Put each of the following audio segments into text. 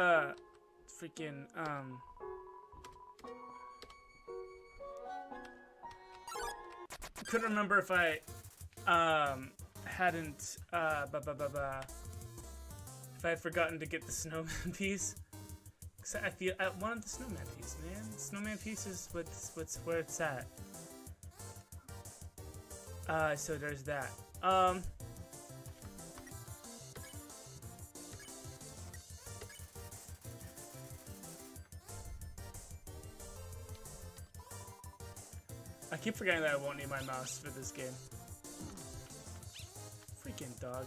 freaking, couldn't remember if I, hadn't, if I had forgotten to get the snowman piece. Cause I feel I wanted the snowman piece, man. Snowman piece is what's where it's at. So there's that. I keep forgetting that I won't need my mouse for this game. Freaking dog.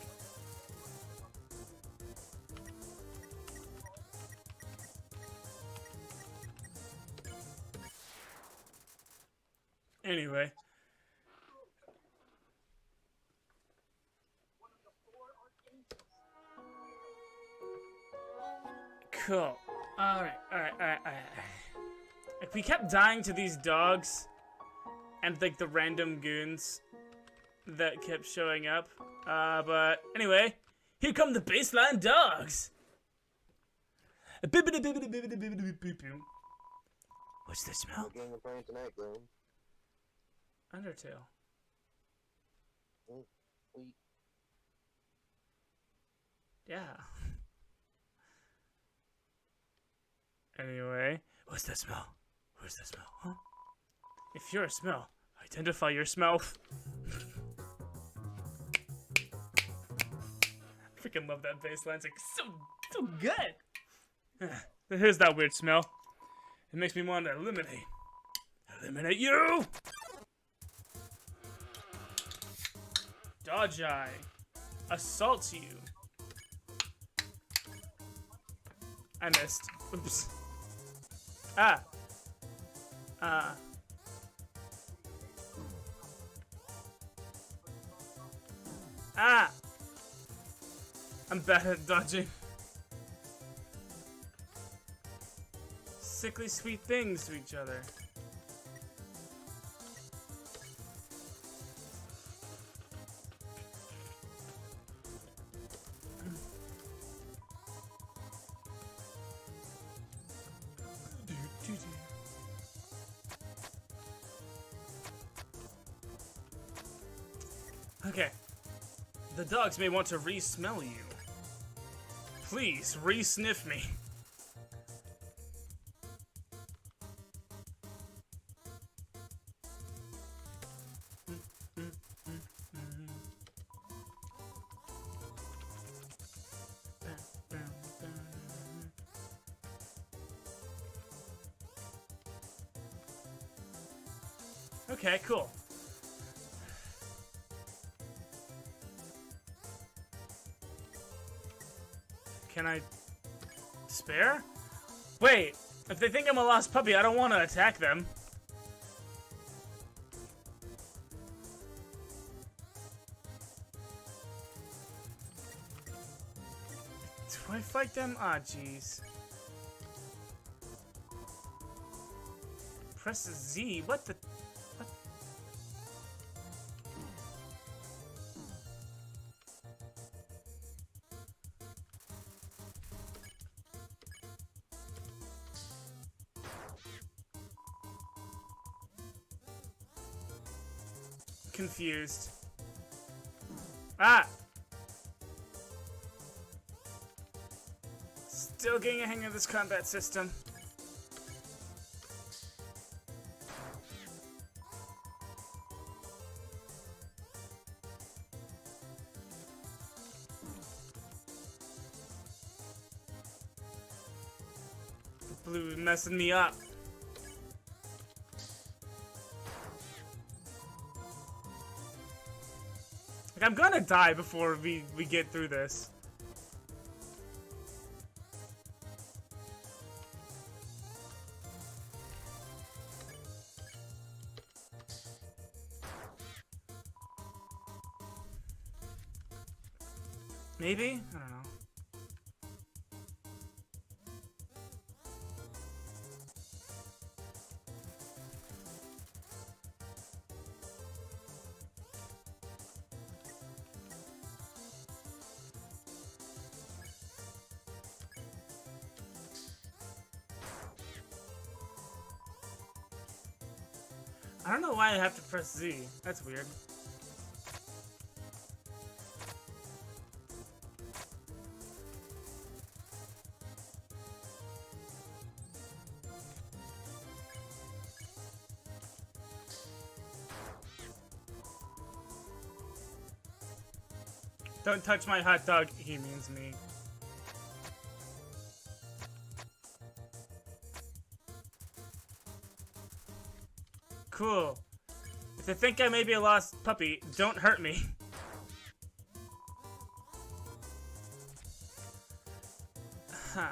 Anyway. Cool. Alright. If we kept dying to these dogs and like the random goons that kept showing up. But anyway, here come the baseline dogs. What's the smell? What game we're playing tonight, Goon? Undertale. Yeah. Anyway, what's that smell? Where's that smell? Huh? If you're a smell, identify your smell. Freaking love that bass line. It's like so good. Here's that weird smell. It makes me want to eliminate you. Dodge eye. Assault you. I missed. Oops. Ah. Ah. I'm bad at dodging. Sickly sweet things to each other. Okay. The dogs may want to re-smell you. Please, re-sniff me. Okay, cool. Can I spare? Wait, if they think I'm a lost puppy, I don't want to attack them. Do I fight them? Ah, jeez. Press Z. What the? What? Confused. Ah! Still getting a hang of this combat system. The blue is messing me up. Like, I'm gonna die before we get through this. Maybe? I don't know. I don't know why I have to press Z. That's weird. Don't touch my hot dog. He means me. Cool. If they think I may be a lost puppy, don't hurt me. Huh.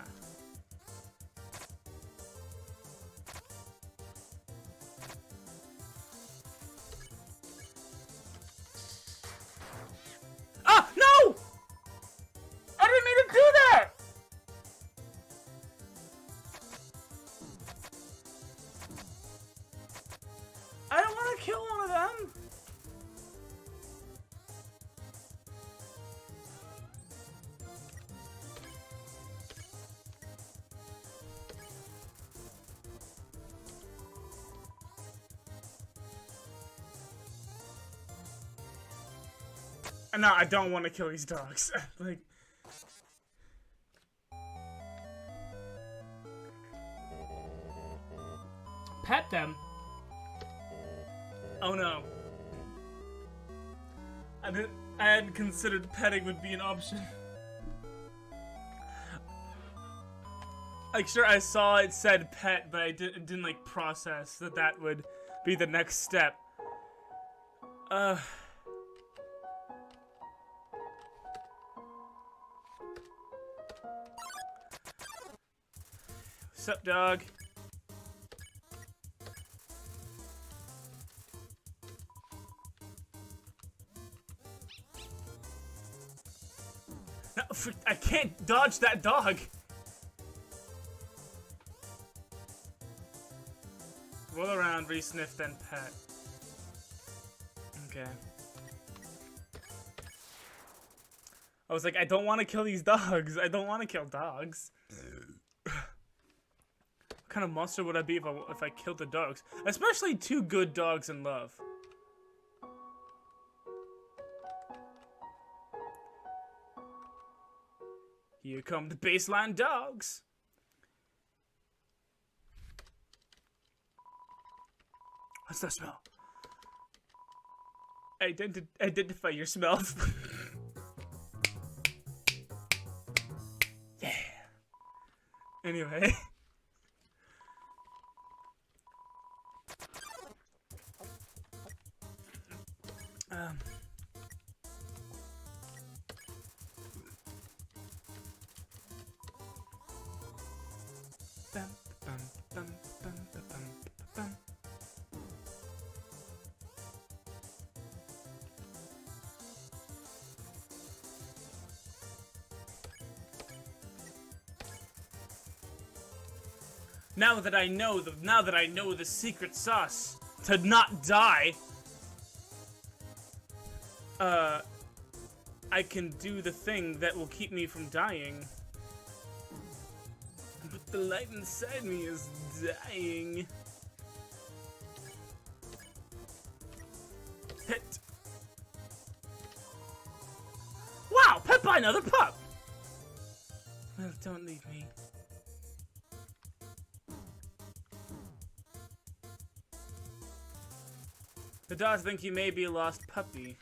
Ah! No! I didn't mean to do that! I don't want to kill one of them. No, I don't want to kill these dogs. Like, pet them. Oh no. I hadn't considered petting would be an option. Like, sure, I saw it said pet, but I didn't like process that would be the next step. What's up, dog? No, I can't dodge that dog. Roll around, re-sniff, then pet. Okay. I was like, I don't want to kill these dogs. I don't want to kill dogs. What kind of monster would I be if I killed the dogs? Especially two good dogs in love. Here come the baseline dogs. What's that smell? Identify your smells. Yeah. Anyway. Now that I know the secret sauce to not die, I can do the thing that will keep me from dying. But the light inside me is dying. Pet. Wow, pet by another pup! Well, don't leave me. The dogs think you may be a lost puppy.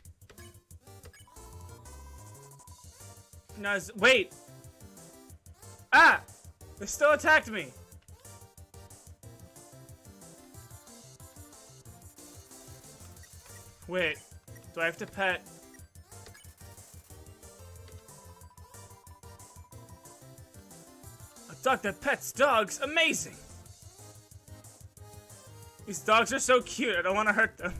No, wait! Ah! They still attacked me! Wait, do I have to pet? A dog that pets dogs? Amazing! These dogs are so cute, I don't want to hurt them.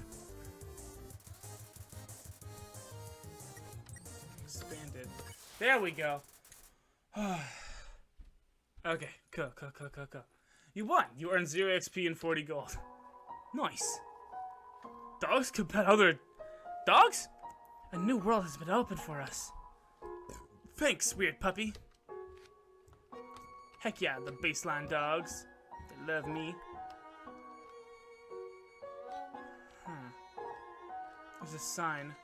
There we go. Okay, cool. You won. You earned 0 XP and 40 gold. Nice. Dogs can pet other dogs? A new world has been opened for us. Thanks, weird puppy. Heck yeah, the baseline dogs. They love me. There's a sign.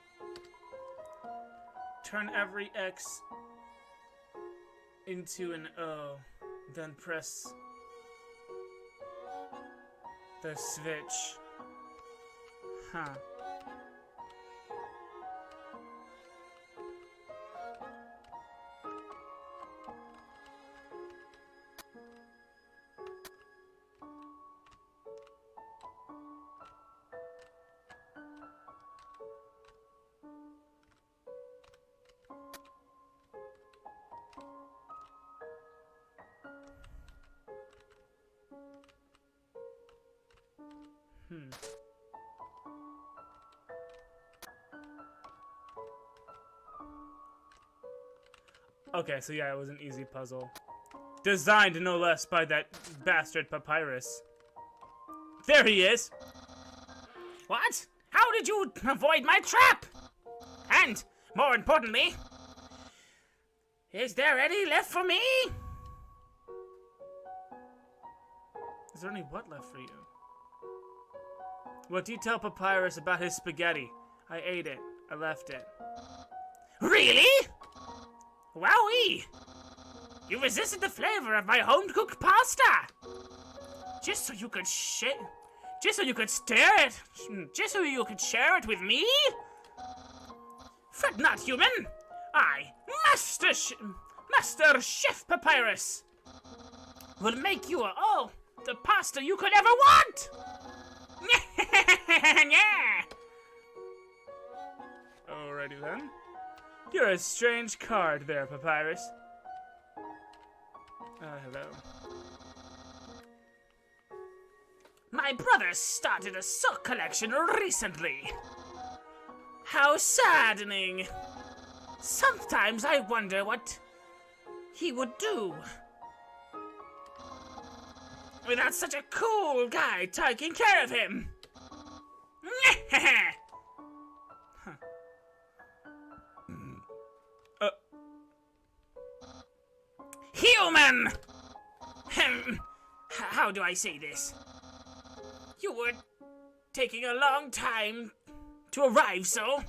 Turn every X into an O, then press the switch. Huh. Okay, so yeah, it was an easy puzzle. Designed no less by that bastard Papyrus. There he is! What? How did you avoid my trap? And, more importantly, is there any left for me? Is there any what left for you? What do you tell Papyrus about his spaghetti? I ate it. I left it. Really? Wowee! You resisted the flavor of my home-cooked pasta! Just so you could share it with me? Fret not, human! I, Master Chef Papyrus, will make you all the pasta you could ever want! Yeah! Alrighty then. You're a strange card there, Papyrus. Hello. My brother started a sock collection recently. How saddening. Sometimes I wonder what he would do without such a cool guy taking care of him. Human! How do I say this? You were taking a long time to arrive, so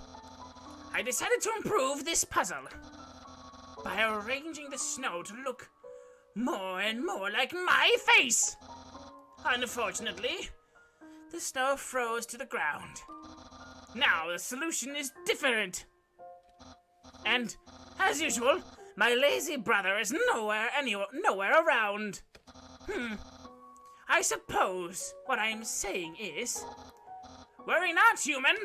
I decided to improve this puzzle by arranging the snow to look more and more like my face. Unfortunately, the snow froze to the ground. Now the solution is different. And, as usual, my lazy brother is nowhere around. I suppose what I'm saying is, worry not, human.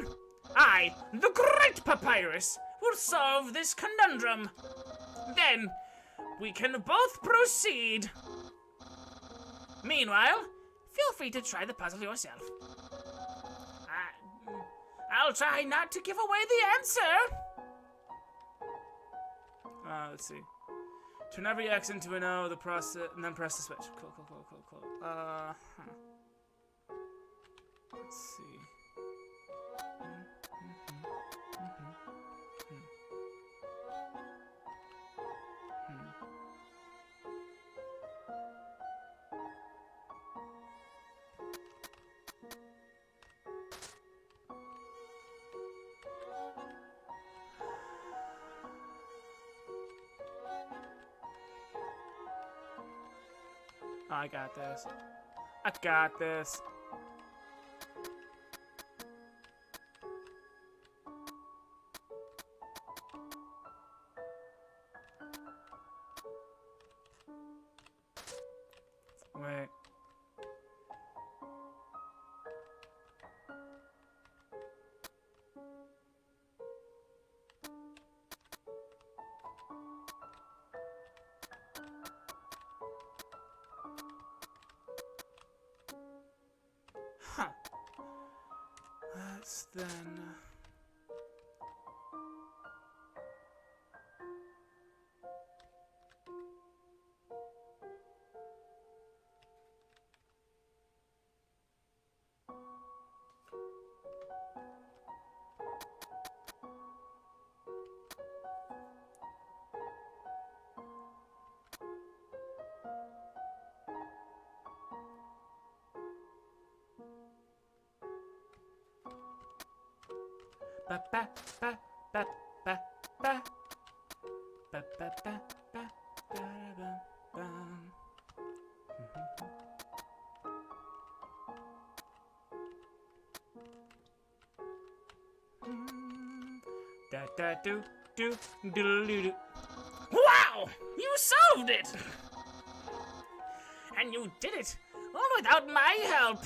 I, the great Papyrus, will solve this conundrum. Then we can both proceed. Meanwhile, feel free to try the puzzle yourself. I'll try not to give away the answer. Let's see. Turn every X into an O, and then press the switch. Cool. Let's see. I got this. Wait. Huh. Let's then... ba ba ba ba ba ba ba ba ba ba ba. Da da do do do do do. Wow! You solved it! And you did it all without my help.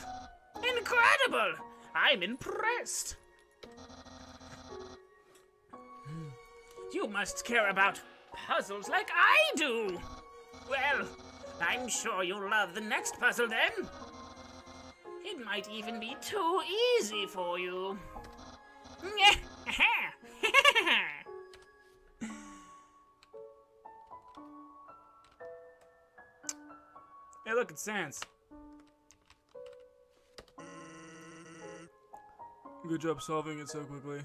Incredible! I'm impressed. You must care about puzzles like I do. Well, I'm sure you'll love the next puzzle then. It might even be too easy for you. Hey, look, it's Sans. Good job solving it so quickly.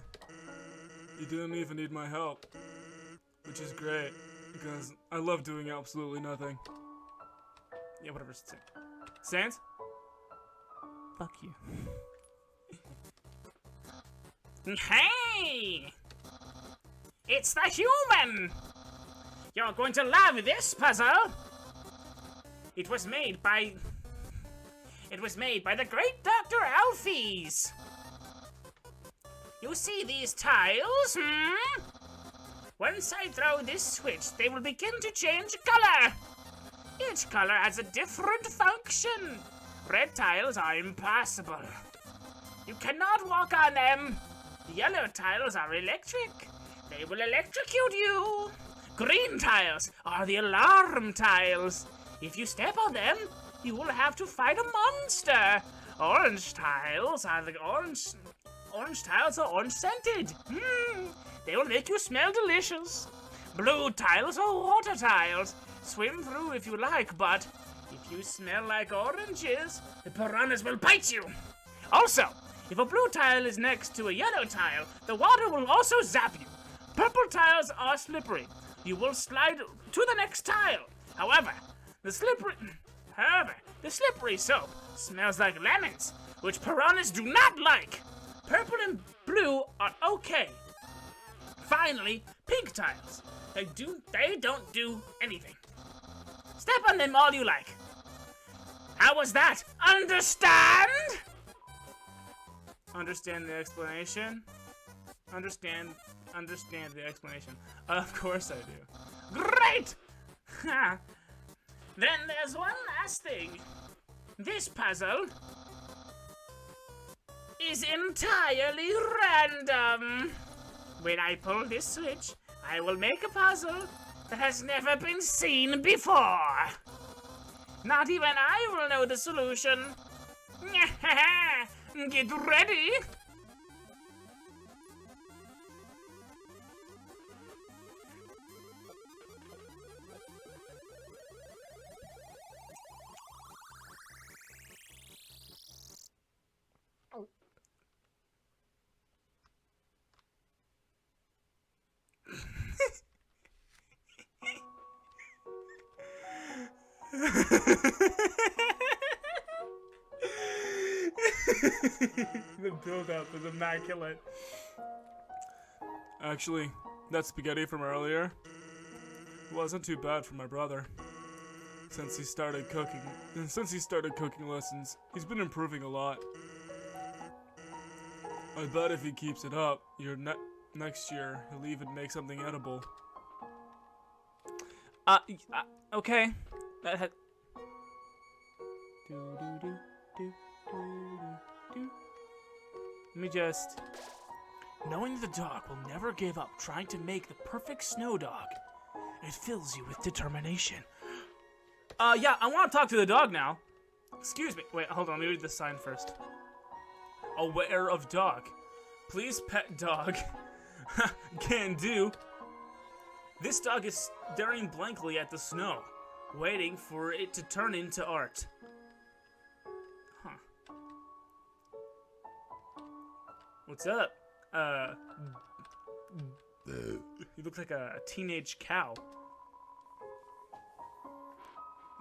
You didn't even need my help, which is great, because I love doing absolutely nothing. Yeah, whatever. Sans? Fuck you. Hey! It's the human! You're going to love this puzzle! It was made by the great Dr. Alphys! You see these tiles, Once I throw this switch, they will begin to change color! Each color has a different function. Red tiles are impossible. You cannot walk on them. Yellow tiles are electric. They will electrocute you. Green tiles are the alarm tiles. If you step on them, you will have to fight a monster. Orange tiles are orange scented. They will make you smell delicious. Blue tiles are water tiles. Swim through if you like, but if you smell like oranges, the piranhas will bite you. Also, if a blue tile is next to a yellow tile, the water will also zap you. Purple tiles are slippery. You will slide to the next tile. However, the slippery soap smells like lemons, which piranhas do not like. Purple and blue are okay. Finally, pink tiles. They don't do anything. Step on them all you like. How was that? Understand? Understand the explanation? Understand the explanation. Of course I do. Great! Then there's one last thing. This puzzle is entirely random. When I pull this switch, I will make a puzzle that has never been seen before. Not even I will know the solution. Get ready. The build-up is immaculate. Actually, that spaghetti from earlier wasn't too bad for my brother. Since he started cooking lessons, he's been improving a lot. I bet if he keeps it up, next year he'll even make something edible. Okay. That had. Let me just. Knowing the dog will never give up trying to make the perfect snow dog, it fills you with determination. Yeah, I want to talk to the dog now. Excuse me. Wait, hold on. Let me read the sign first. Aware of dog. Please pet dog. Can do. This dog is staring blankly at the snow, waiting for it to turn into art. Huh. What's up? You look like a teenage cow.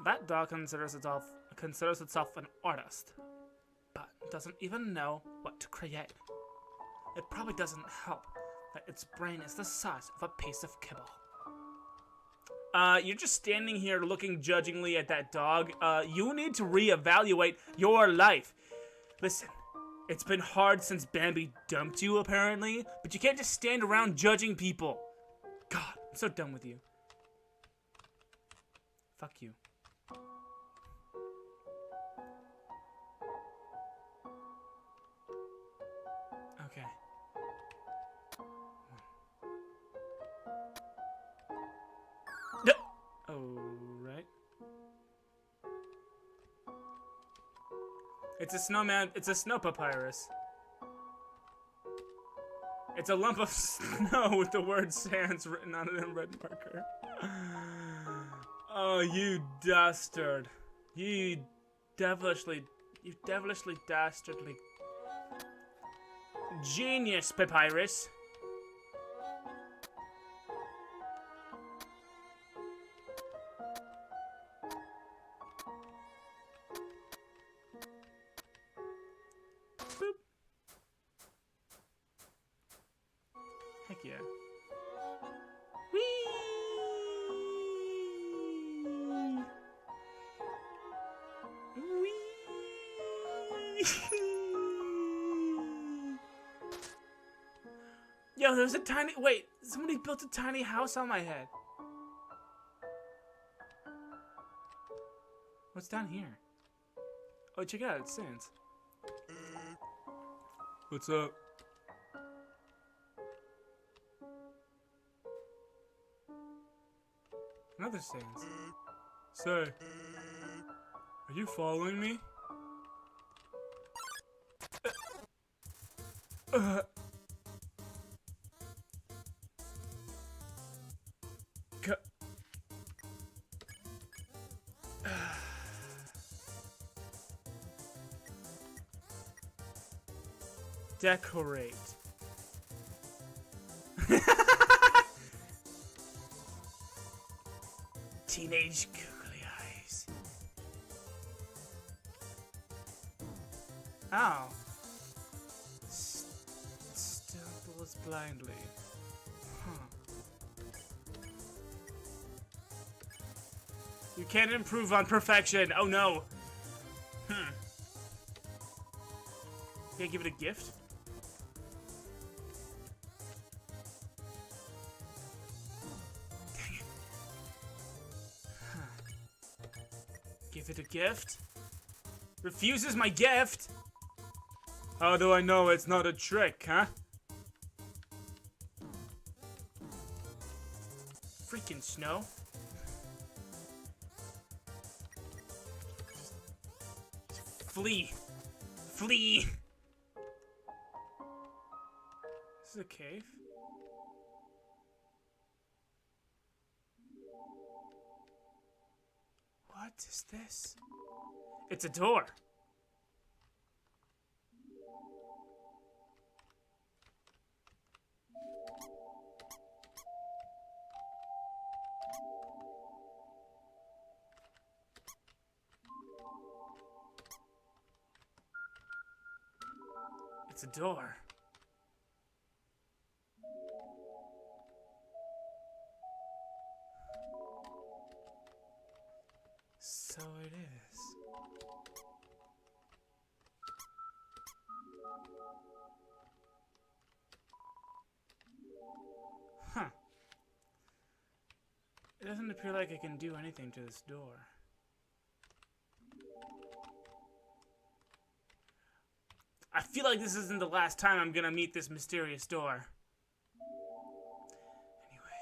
That dog considers itself an artist, but doesn't even know what to create. it probably doesn't help that its brain is the size of a piece of kibble. You're just standing here looking judgingly at that dog. You need to reevaluate your life. Listen, it's been hard since Bambi dumped you, apparently, but you can't just stand around judging people. God, I'm so done with you. Fuck you. Okay. No. Alright. It's a snowman. It's a snow papyrus. It's a lump of snow with the word sands written on it in red marker. Oh, you dastard. You devilishly dastardly. Genius, papyrus. Boop. Heck yeah. Whee! Whee! Yo, there's a tiny... Wait, somebody built a tiny house on my head. What's down here? Oh, check it out, it sands. What's up? Another sands. Say, are you following me? Decorate. Teenage googly eyes. Ow. Stumbles blindly. Huh. You can't improve on perfection. Oh no. Can I give it a gift? Dang it. Give it a gift? Refuses my gift? How do I know it's not a trick, huh? Freaking snow. Flee. Flee. This is a cave? What is this? It's a door. It's a door. So it is. Huh. It doesn't appear like I can do anything to this door. I feel like this isn't the last time I'm gonna meet this mysterious door. Anyway.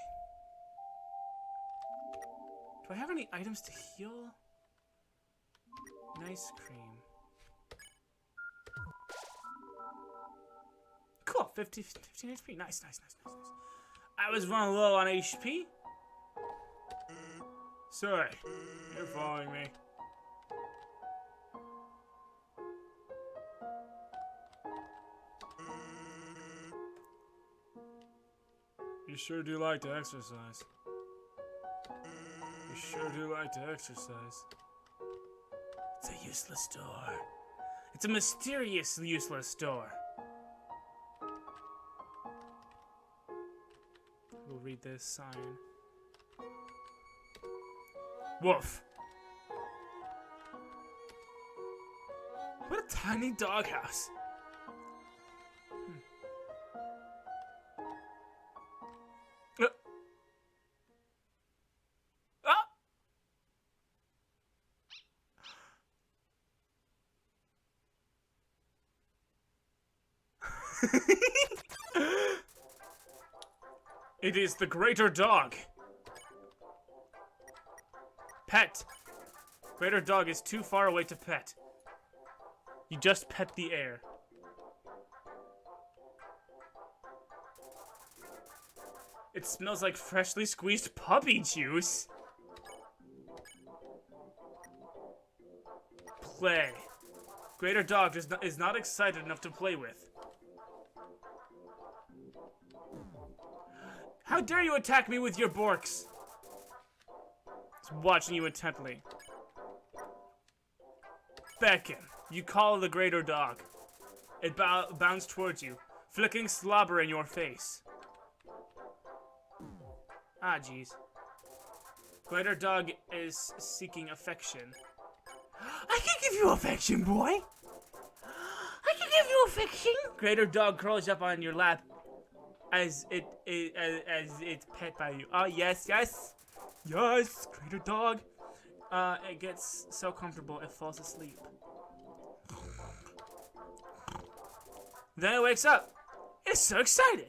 Do I have any items to heal? Nice cream. Cool, 15 HP. Nice, nice, nice, nice, nice. I was running low on HP. Sorry, you're following me. You sure do like to exercise. You sure do like to exercise. It's a useless door. It's a mysterious useless door. will read this sign. Woof. What a tiny doghouse. It is the greater dog. Pet. Greater dog is too far away to pet. You just pet the air. It smells like freshly squeezed puppy juice. Play. Greater dog is not excited enough to play with. How dare you attack me with your borks? It's watching you intently. Beckon. You call the greater dog. It bounds towards you, flicking slobber in your face. Ah, jeez. Greater dog is seeking affection. I can give you affection, boy. I can give you affection. Greater dog curls up on your lap as it's pet by you. Oh, yes, yes. Yes, greater dog. It gets so comfortable it falls asleep. Then it wakes up. It's so excited.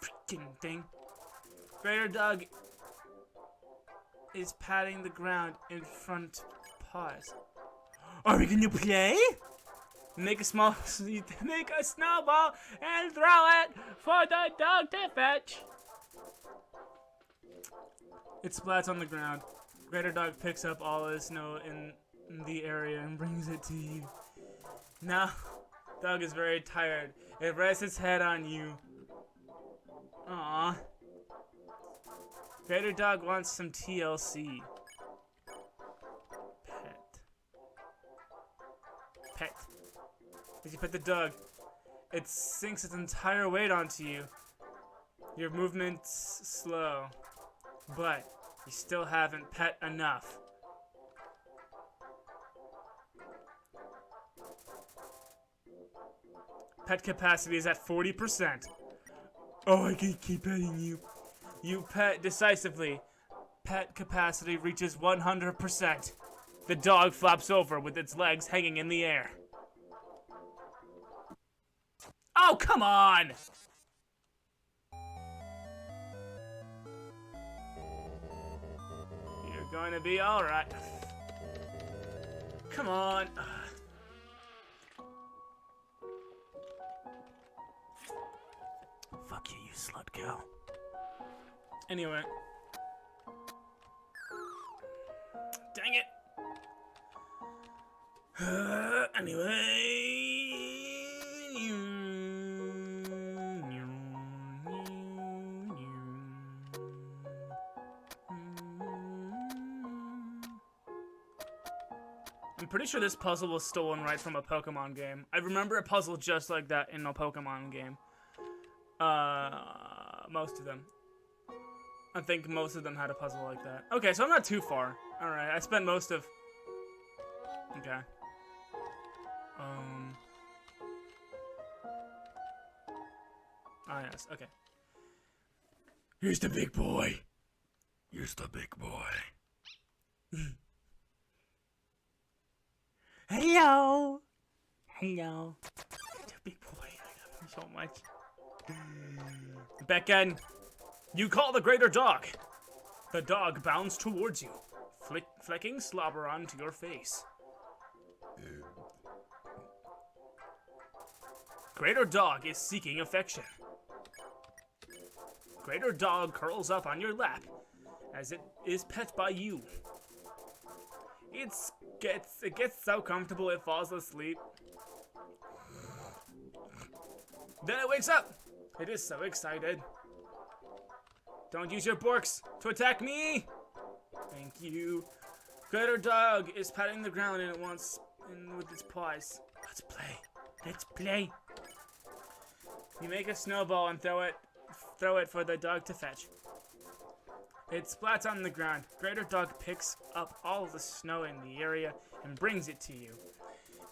Freaking thing. Greater dog is patting the ground in front paws. Are we gonna play? Make a snowball and throw it for the dog to fetch. It splats on the ground. Greater dog picks up all the snow in the area and brings it to you. Now, dog is very tired. It rests its head on you. Aww. Greater dog wants some TLC. Pet. As you pet the dog, it sinks its entire weight onto you. Your movement's slow, but you still haven't pet enough. Pet capacity is at 40%. Oh, I can keep petting you. You pet decisively. Pet capacity reaches 100%. The dog flops over with its legs hanging in the air. Oh, come on! You're going to be alright. Come on. Fuck you, you slut cow. Anyway. Dang it. Anyway. I'm pretty sure this puzzle was stolen right from a Pokemon game. I remember a puzzle just like that in a Pokemon game. Most of them. I think most of them had a puzzle like that. Okay, so I'm not too far. Alright, I spent most of... Okay. Ah, yes, okay. Here's the big boy. Here's the big boy. Hello! Hello. The big boy, I love him so much. Beckon, you call the greater dog. The dog bounds towards you, flecking slobber onto your face. Greater dog is seeking affection. Greater dog curls up on your lap as it is pet by you. It gets so comfortable it falls asleep. Then it wakes up. It is so excited. Don't use your borks to attack me. Thank you. Greater dog is patting the ground and it wants with its paws. Let's play. Let's play. You make a snowball and throw it throw it for the dog to fetch. It splats on the ground. Greater Dog picks up all of the snow in the area and brings it to you.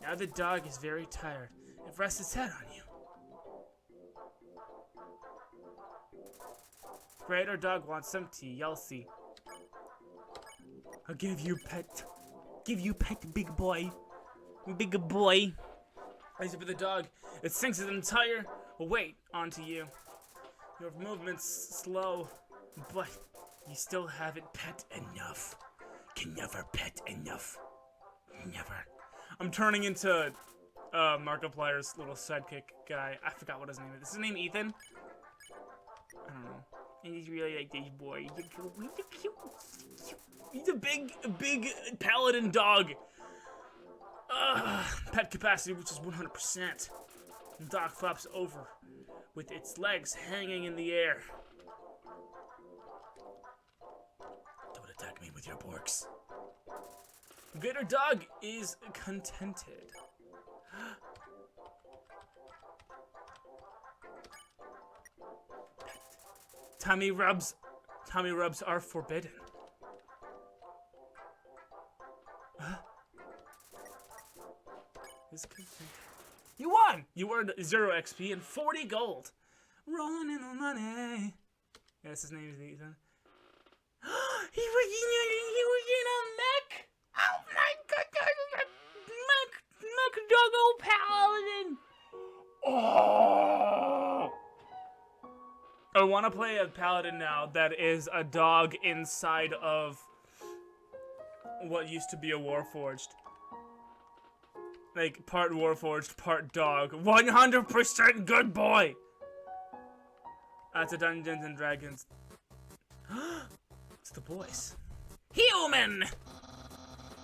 Now the dog is very tired. It rests its head on you. Greater Dog wants some tea. Yeltsy. I'll give you pet. Give you pet, big boy. Big boy. As for the dog, it sinks its entire weight onto you. Your movement's slow, but you still haven't pet enough. Can never pet enough. Never. I'm turning into Markiplier's little sidekick guy. I forgot what his name is. Is his name Ethan? I don't know. And he's really like this boy. He's a big paladin dog. Pet capacity, which is 100%. The dog flops over with its legs hanging in the air. Don't attack me with your borks. Greater Dog is contented. Tummy rubs are forbidden. You won! You earned 0 XP and 40 gold. Rolling in the money. Yes, his name is Ethan. he was in a mech? Oh my god, mech doggo paladin. Oh! I want to play a paladin now that is a dog inside of what used to be a Warforged. Like, part Warforged, part dog. 100% good boy! That's a Dungeons and Dragons. It's the boys. Human!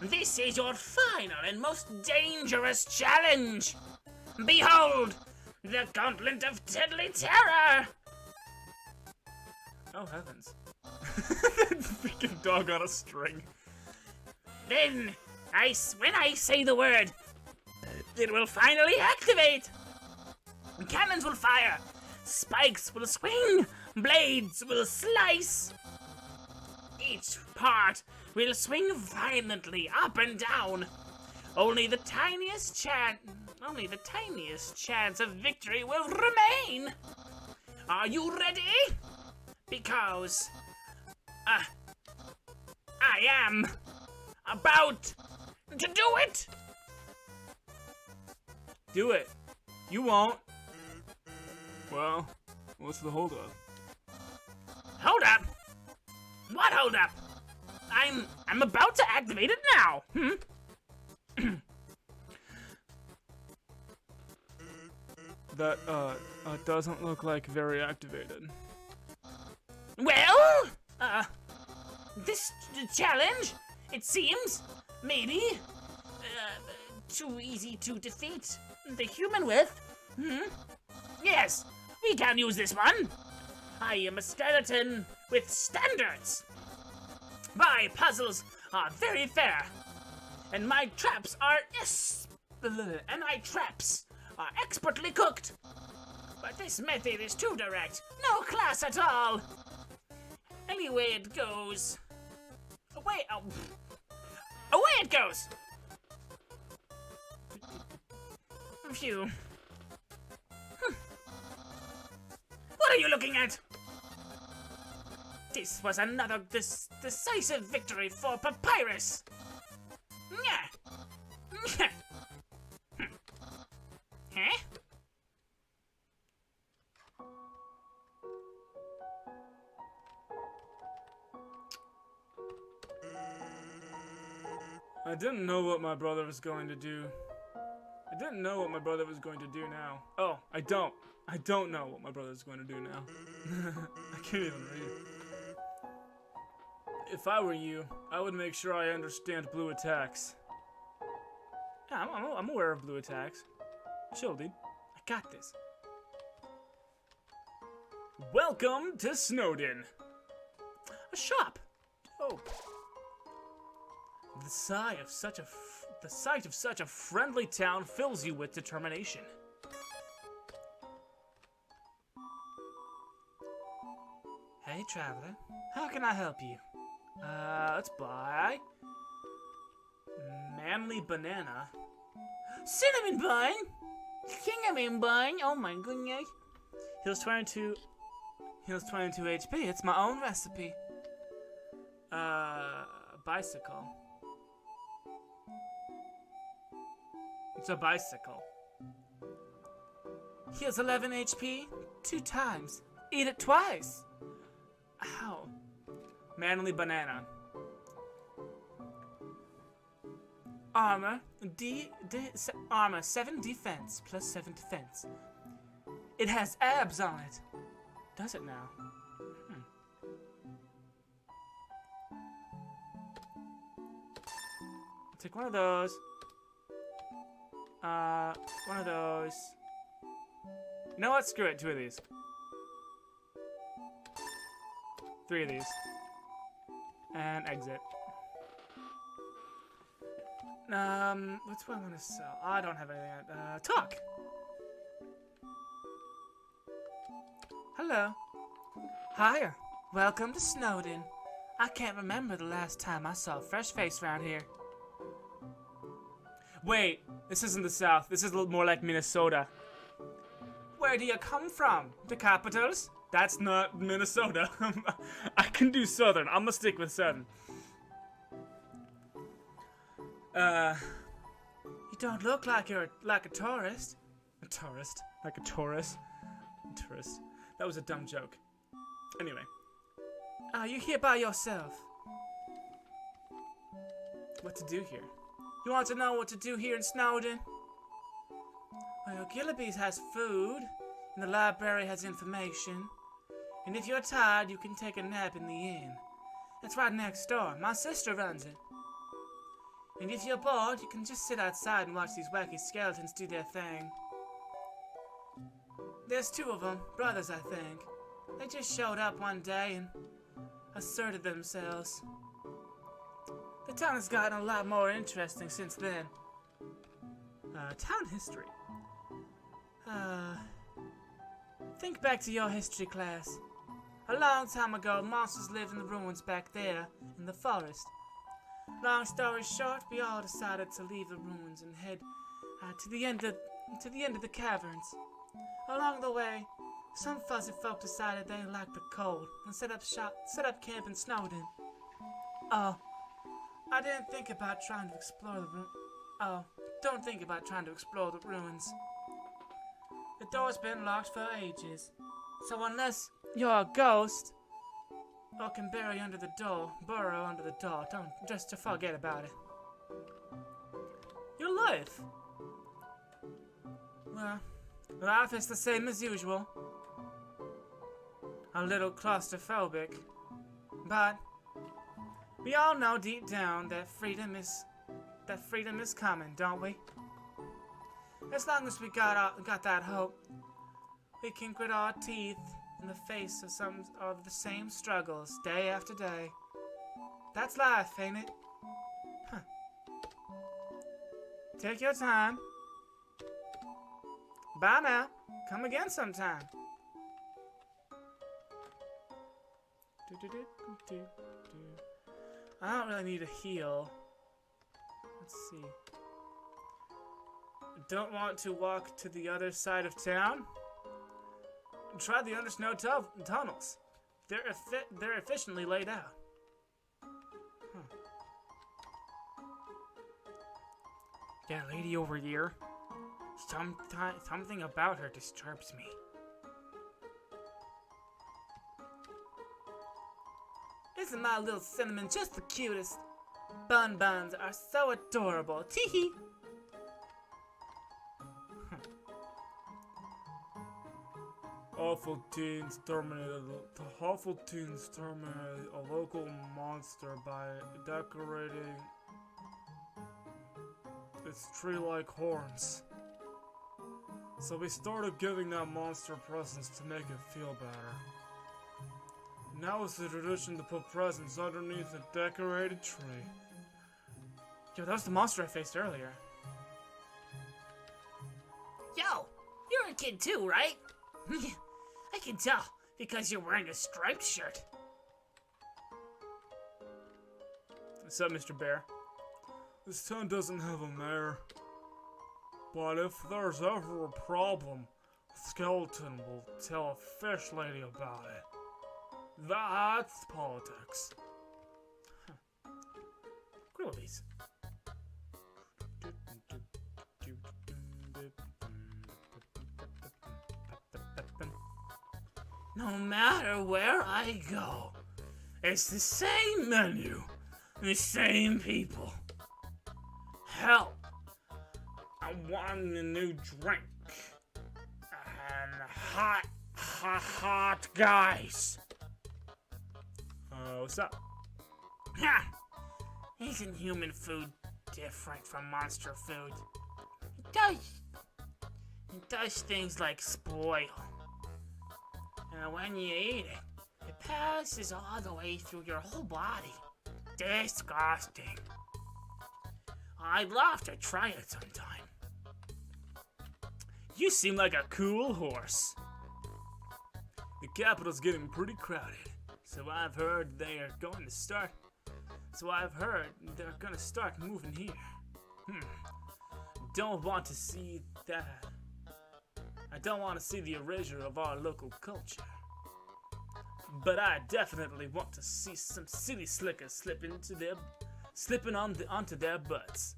This is your final and most dangerous challenge! Behold, the Gauntlet of Deadly Terror! Oh heavens. Freaking dog on a string. Then, when I say the word, it will finally activate! Cannons will fire! Spikes will swing! Blades will slice! Each part will swing violently up and down. Only the tiniest chance of victory will remain! Are you ready? Because I am about to do it! Do it. You won't. Well, what's the holdup? Hold up? What hold up? I'm about to activate it now. That doesn't look like very activated. Well, this challenge, it seems, maybe, too easy to defeat the human with. Yes, we can use this one. I am a skeleton with standards. My puzzles are very fair, and my traps are expertly cooked. But this method is too direct. No class at all. Anyway it goes. Away it goes. Phew. What are you looking at? This was another decisive victory for Papyrus. Huh? I didn't know what my brother was going to do. I didn't know what my brother was going to do now. Oh, I don't. I don't know what my brother's going to do now. I can't even read. If I were you, I would make sure I understand blue attacks. Yeah, I'm aware of blue attacks. Chill, dude. I got this. Welcome to Snowden. A shop. Oh. The sight of such a friendly town fills you with determination. Hey, traveler. How can I help you? Let's buy... Manly banana. Cinnamon bun! Cinnamon bun! Oh my goodness. Heals 22 HP. It's my own recipe. Bicycle. It's a bicycle. Heals 11 HP 2 times. Eat it twice. Ow. Manly banana. Armor. Armor 7 defense plus 7 defense. It has abs on it. Does it now? Take one of those. One of those. You know what? Screw it. 2 of these. 3 of these. And exit. What's what I want to sell? I don't have anything. Talk! Hello. Hiya. Welcome to Snowden. I can't remember the last time I saw a fresh face around here. Wait, this isn't the South. This is a little more like Minnesota. Where do you come from? The capitals? That's not Minnesota. I can do Southern. I'm gonna stick with Southern. You don't look like you're like a tourist. A tourist? Like a tourist? A tourist. That was a dumb joke. Anyway. You're here by yourself. What to do here? You want to know what to do here in Snowden? Well, Gilliby's has food, and the library has information. And if you're tired, you can take a nap in the inn. It's right next door. My sister runs it. And if you're bored, you can just sit outside and watch these wacky skeletons do their thing. There's 2 of them, brothers I think. They just showed up one day and asserted themselves. The town has gotten a lot more interesting since then. Town history. Think back to your history class. A long time ago, monsters lived in the ruins back there, in the forest. Long story short, we all decided to leave the ruins and head to the end of the caverns. Along the way, some fuzzy folk decided they liked the cold and set up camp in Snowden. Oh, I didn't think about trying to explore the don't think about trying to explore the ruins. The door's been locked for ages, so unless you're a ghost or can burrow under the door, don't just to forget about it. Your life? Well, life is the same as usual. A little claustrophobic, but we all know deep down that freedom is coming, don't we? As long as we got that hope, we can grit our teeth in the face of some of the same struggles day after day. That's life, ain't it? Huh. Take your time. Bye now. Come again sometime. I don't really need a heal. Let's see. Don't want to walk to the other side of town? Try the under-snow tunnels. They're efficiently laid out. Huh. That lady over here. Something about her disturbs me. Isn't my little cinnamon just the cutest? Buns are so adorable. Teehee. Awful teens terminated. The awful teens terminated a local monster by decorating its tree-like horns. So we started giving that monster presents to make it feel better. Now it's the tradition to put presents underneath a decorated tree. Yo, that was the monster I faced earlier. Yo, you're a kid too, right? I can tell. Because you're wearing a striped shirt. What's up, Mr. Bear? This town doesn't have a mayor. But if there's ever a problem, Skeleton will tell a fish lady about it. That's politics. Grillbies. No matter where I go, it's the same menu, the same people. Hell, I want a new drink. And hot guys. What's up? Ha! Isn't human food different from monster food? It does things like spoil. And when you eat it, it passes all the way through your whole body. Disgusting. I'd love to try it sometime. You seem like a cool horse. The capital's getting pretty crowded, so I've heard they're gonna start moving here. Don't want to see that. I don't want to see the erasure of our local culture. But I definitely want to see some city slickers slipping onto their butts.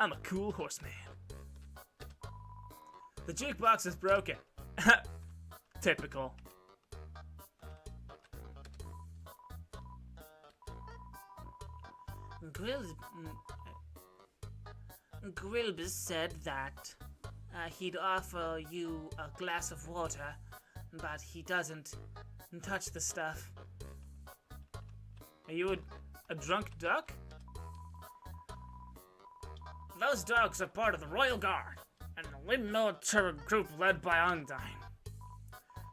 I'm a cool horseman. The jukebox is broken. Typical. Grilbus said that he'd offer you a glass of water, but he doesn't touch the stuff. Are you a drunk duck? Those dogs are part of the Royal Guard, an elite military group led by Undyne.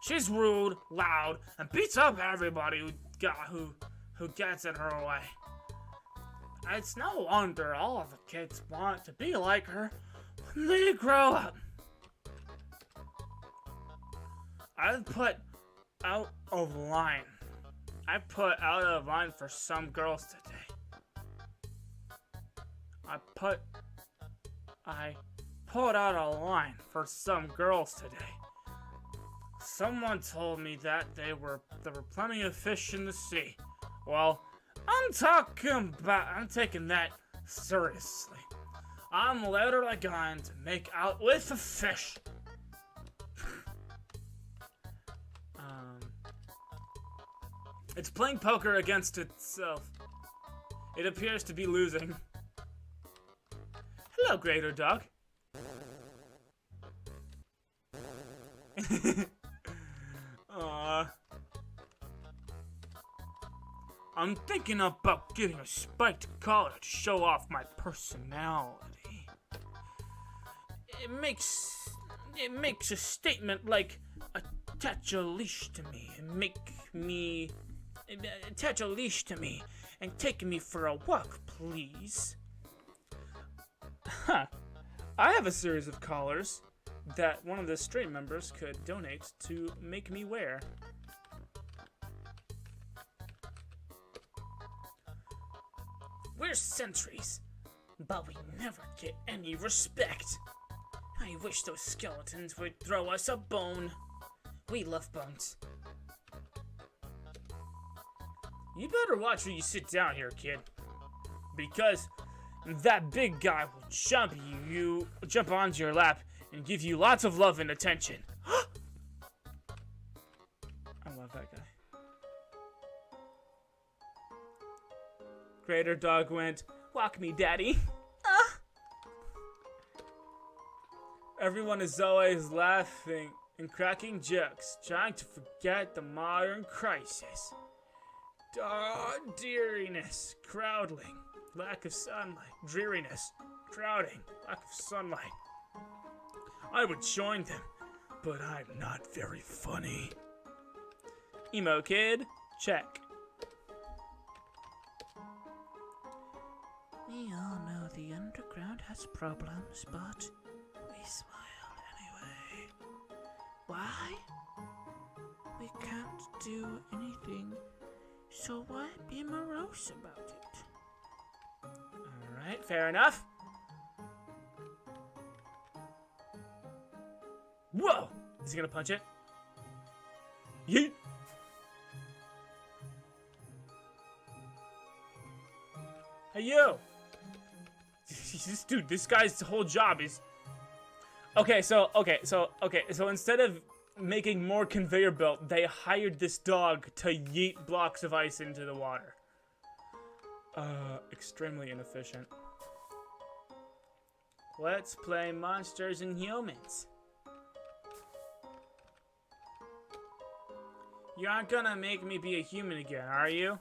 She's rude, loud, and beats up everybody who gets in her way. It's no wonder all of the kids want to be like her when they grow up. I've put out of line. I put out of line for some girls today. I put out a line for some girls today. Someone told me that there were plenty of fish in the sea. Well, I'm taking that seriously. I'm literally going to make out with a fish. It's playing poker against itself. It appears to be losing. Hello, Greater Dog. I'm thinking about getting a spiked collar to show off my personality. It makes a statement like attach a leash to me attach a leash to me and take me for a walk, please. Huh. I have a series of collars that one of the stream members could donate to make me wear. We're sentries, but we never get any respect. I wish those skeletons would throw us a bone. We love bones. You better watch where you sit down here, kid. Because that big guy will jump onto your lap and give you lots of love and attention. I love that guy. Greater Dog went, "Walk me, daddy." Everyone is always laughing and cracking jokes, trying to forget the modern crisis. Dreariness, crowding, lack of sunlight. Dreariness, crowding, lack of sunlight. I would join them, but I'm not very funny. Emo kid, check. We all know the underground has problems, but we smile anyway. Why? We we can't do anything, so why be morose about it? Alright, fair enough. Whoa! Is he gonna punch it? Yeet! Hey, you! This guy's whole job is... Okay, so instead of making more conveyor belt, they hired this dog to yeet blocks of ice into the water. Extremely inefficient. Let's play Monsters and Humans. You aren't gonna make me be a human again, are you?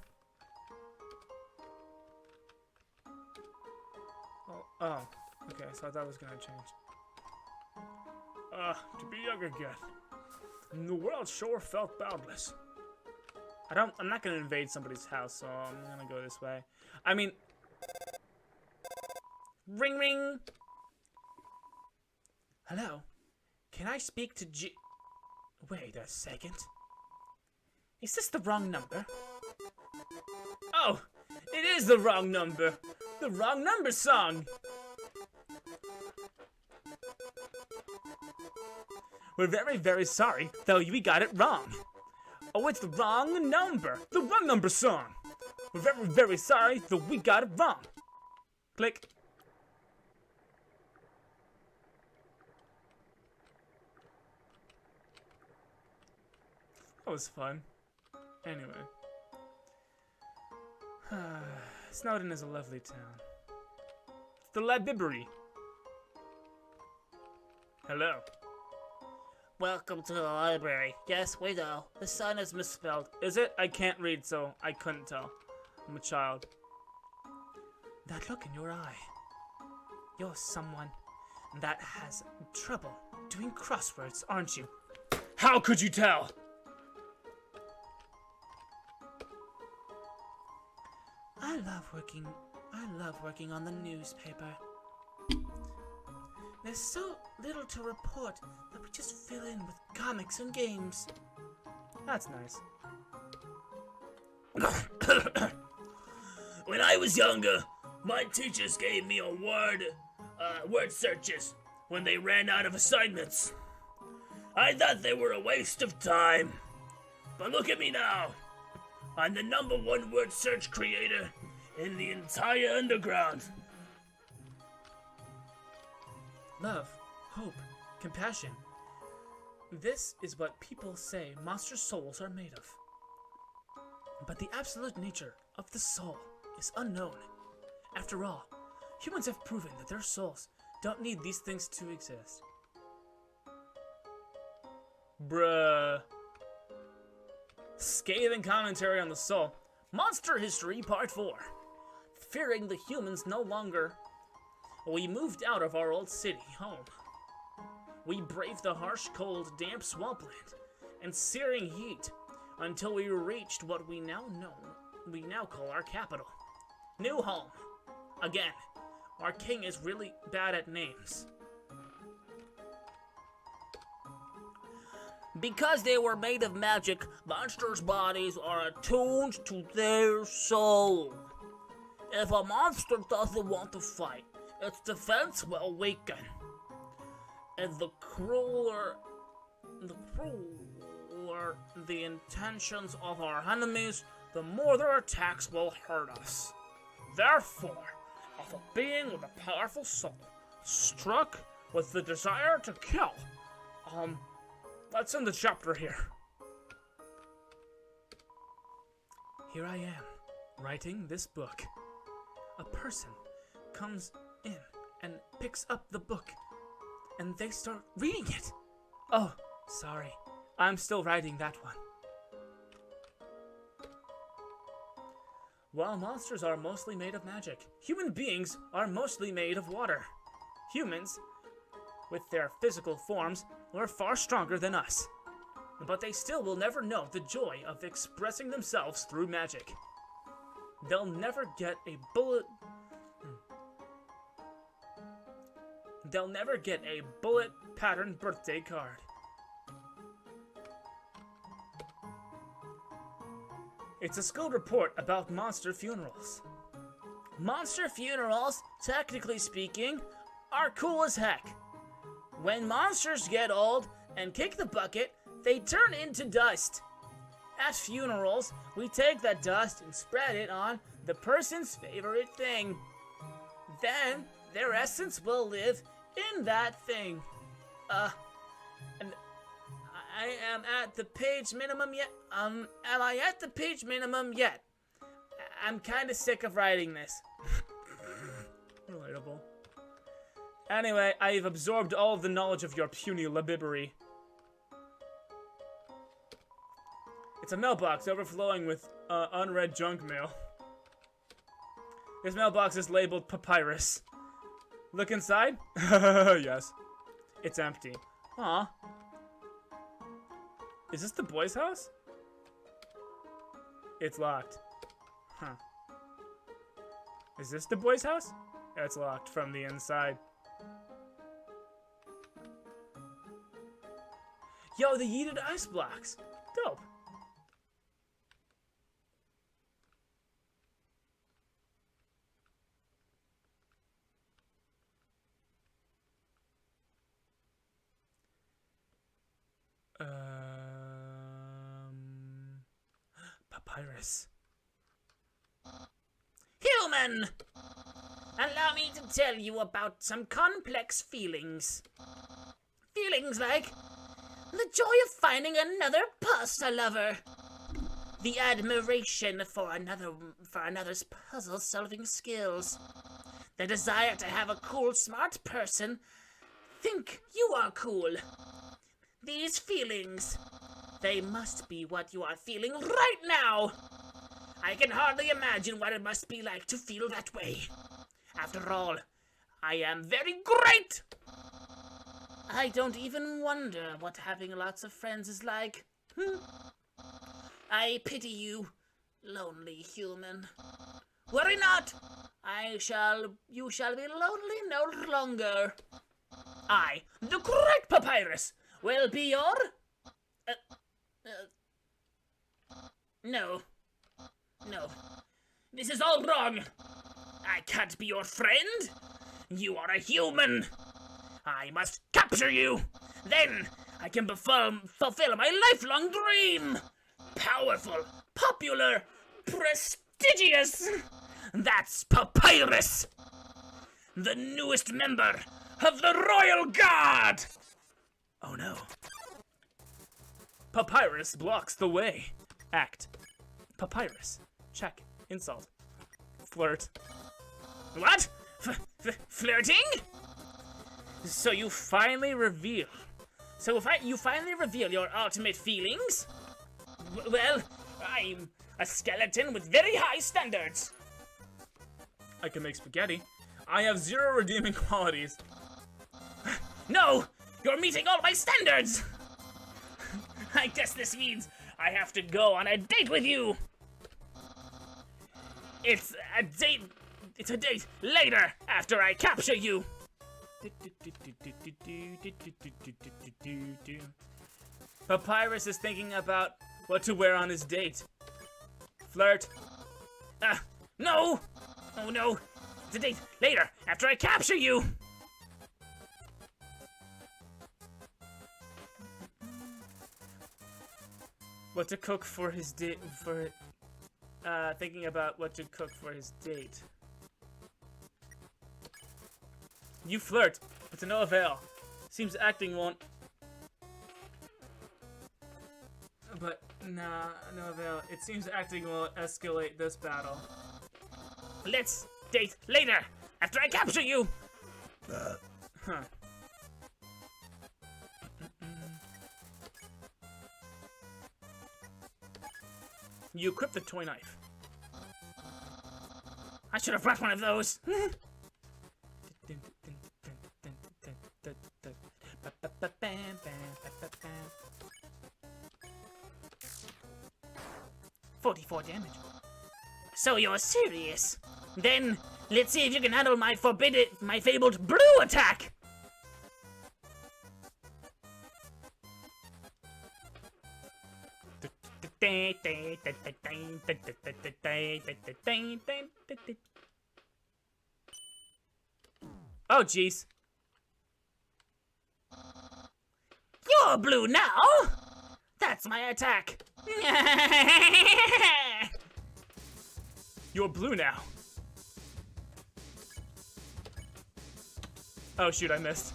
Oh, okay, I thought that was gonna change. To be young again. The world sure felt boundless. I'm not gonna invade somebody's house, so I'm gonna go this way. I mean... Ring ring! Hello? Can I speak to Wait a second. Is this the wrong number? Oh! It is the wrong number! The wrong number song! We're very, very sorry, though we got it wrong. Oh, it's the wrong number! The wrong number song! We're very, very sorry, though we got it wrong. Click. That was fun. Anyway. Snowden is a lovely town. It's the library. Hello. Welcome to the library. Yes, we know. The sign is misspelled. Is it? I can't read, so I couldn't tell. I'm a child. That look in your eye. You're someone that has trouble doing crosswords, aren't you? How could you tell? I love working on the newspaper. There's so little to report that we just fill in with comics and games. That's nice. When I was younger, my teachers gave me word searches when they ran out of assignments. I thought they were a waste of time. But look at me now. I'm the #1 word search creator in the entire underground. Love, hope, compassion. This is what people say monster souls are made of. But the absolute nature of the soul is unknown. After all, humans have proven that their souls don't need these things to exist. Bruh. Scathing commentary on the soul. Monster History Part 4. Fearing the humans no longer, we moved out of our old city home. We braved the harsh, cold, damp swampland and searing heat until we reached what we now call our capital. New home. Again, our king is really bad at names. Because they were made of magic, monsters' bodies are attuned to their soul. If a monster doesn't want to fight, its defense will weaken. And the crueler the intentions of our enemies, the more their attacks will hurt us. Therefore, if a being with a powerful soul, struck with the desire to kill, let's end the chapter here. Here I am, writing this book. A person comes in and picks up the book, and they start reading it. Oh, sorry. I'm still writing that one. While monsters are mostly made of magic, human beings are mostly made of water. Humans, with their physical forms, are far stronger than us. But they still will never know the joy of expressing themselves through magic. They'll never get a bullet pattern birthday card. It's a school report about monster funerals. Monster funerals, technically speaking, are cool as heck. When monsters get old and kick the bucket, they turn into dust. At funerals, we take that dust and spread it on the person's favorite thing. Then, their essence will live in that thing. And I am at the page minimum yet? Am I at the page minimum yet? I'm kinda sick of writing this. Relatable. Anyway, I've absorbed all of the knowledge of your puny labibbery. It's a mailbox overflowing with unread junk mail. This mailbox is labeled papyrus. Look inside? Yes. It's empty. Aw. Is this the boys' house? It's locked. Huh. Is this the boys' house? It's locked from the inside. Yo, the yeeted ice blocks. Dope. Papyrus. Human! Allow me to tell you about some complex feelings. Feelings like the joy of finding another pasta lover, the admiration for another's puzzle-solving skills, the desire to have a cool, smart person think you are cool. These feelings, they must be what you are feeling right now. I can hardly imagine what it must be like to feel that way. After all, I am very great. I don't even wonder what having lots of friends is like. I pity you, lonely human. Worry not. You shall be lonely no longer. I, the great Papyrus, will be your... No. No. This is all wrong. I can't be your friend. You are a human. I must capture you. Then I can fulfill my lifelong dream. Powerful, popular, prestigious. That's Papyrus, the newest member of the Royal Guard. Oh no. Papyrus blocks the way. Act. Papyrus. Check. Insult. Flirt. What? Flirting? So you finally reveal. You finally reveal your ultimate feelings? Well, I'm a skeleton with very high standards. I can make spaghetti. I have 0 redeeming qualities. No! You're meeting all my standards! I guess this means I have to go on a date with you. It's a date later after I capture you. Papyrus is thinking about what to wear on his date. Flirt. No! Oh no! It's a date later after I capture you. What to cook for his date? Thinking about what to cook for his date. You flirt, but to no avail. Seems acting won't. But nah, no avail. It seems acting will escalate this battle. Let's date later after I capture you. Huh. You equip the toy knife. I should have brought one of those. $44 damage. So you're serious? Then let's see if you can handle my fabled blue attack. Oh, jeez. You're blue now? That's my attack. You're blue now. Oh shoot, I missed.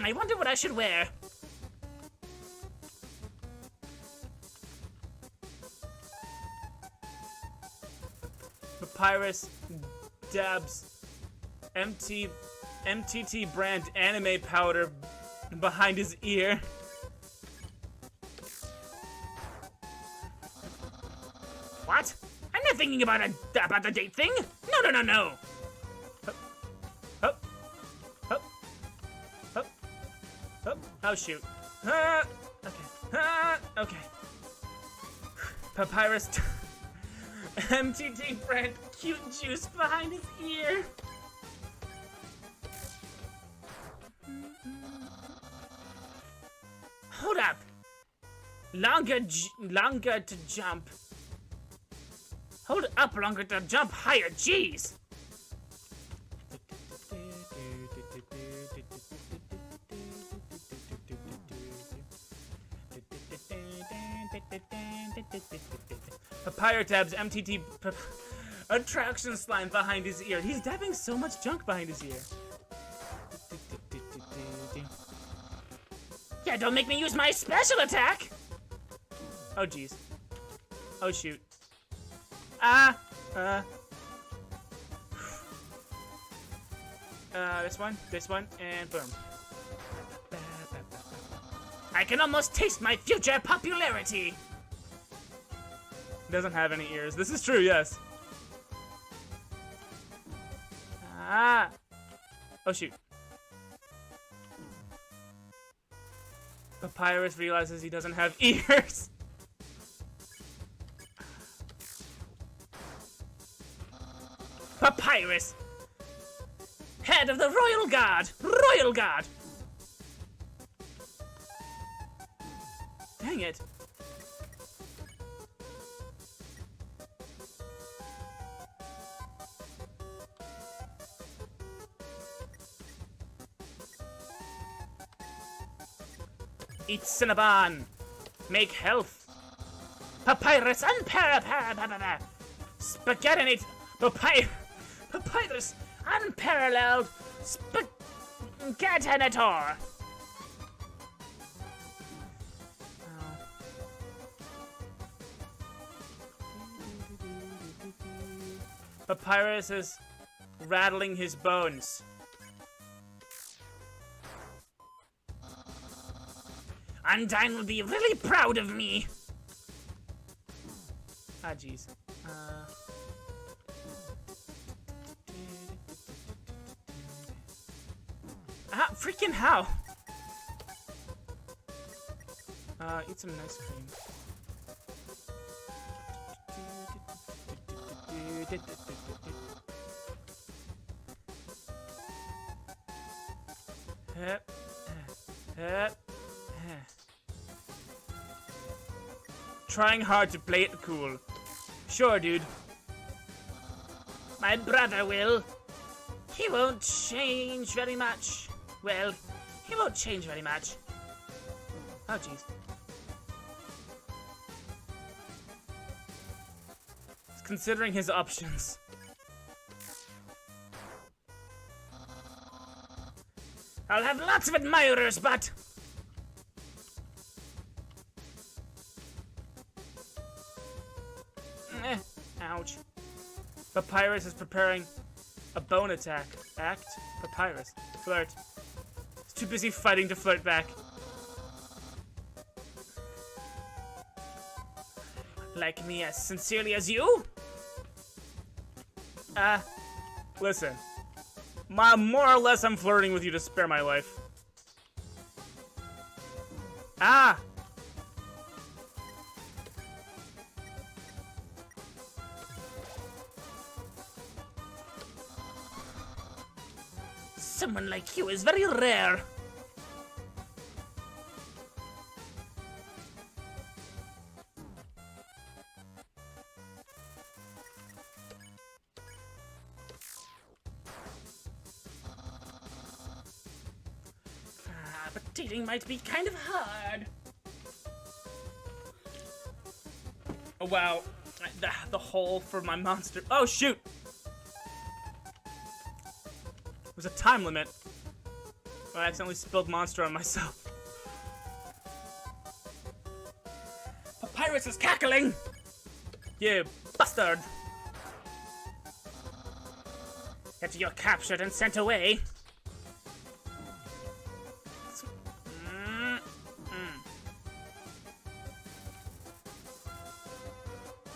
I wonder what I should wear. Papyrus dabs MTT brand anime powder behind his ear. What? I'm not thinking about the date thing. No. Hup. Oh shoot. Okay. Papyrus MTT brand cute juice behind his ear. Hold up. Longer to jump. Hold up longer to jump higher. Jeez. Papyrus tabs MTT attraction slime behind his ear. He's dabbing so much junk behind his ear. Yeah, don't make me use my special attack. Oh jeez. Oh shoot. This one, and boom. I can almost taste my future popularity. Doesn't have any ears. This is true, yes. Oh shoot. Papyrus realizes he doesn't have ears. Papyrus, head of the Royal Guard. Royal Guard. Dang it. Eat Cinnabon. Make health. Papyrus spaghetti. Papyrus unparalleled spaghettinator. Papyrus is rattling his bones. Undyne will be really proud of me. Ah, jeez. Freaking how? Eat some ice cream. Trying hard to play it cool. Sure, dude. My brother will. He won't change very much. Well, he won't change very much. Oh, jeez. He's considering his options. I'll have lots of admirers, but... Ouch. Papyrus is preparing a bone attack. Act? Papyrus. Flirt. He's too busy fighting to flirt back. Like me as sincerely as you? Listen. More or less I'm flirting with you to spare my life. Ah! Someone like you is very rare. Dating might be kind of hard. Oh, wow. The hole for my monster. Oh, shoot! There's a time limit. I accidentally spilled monster on myself. Papyrus is cackling! You bastard! After you're captured and sent away.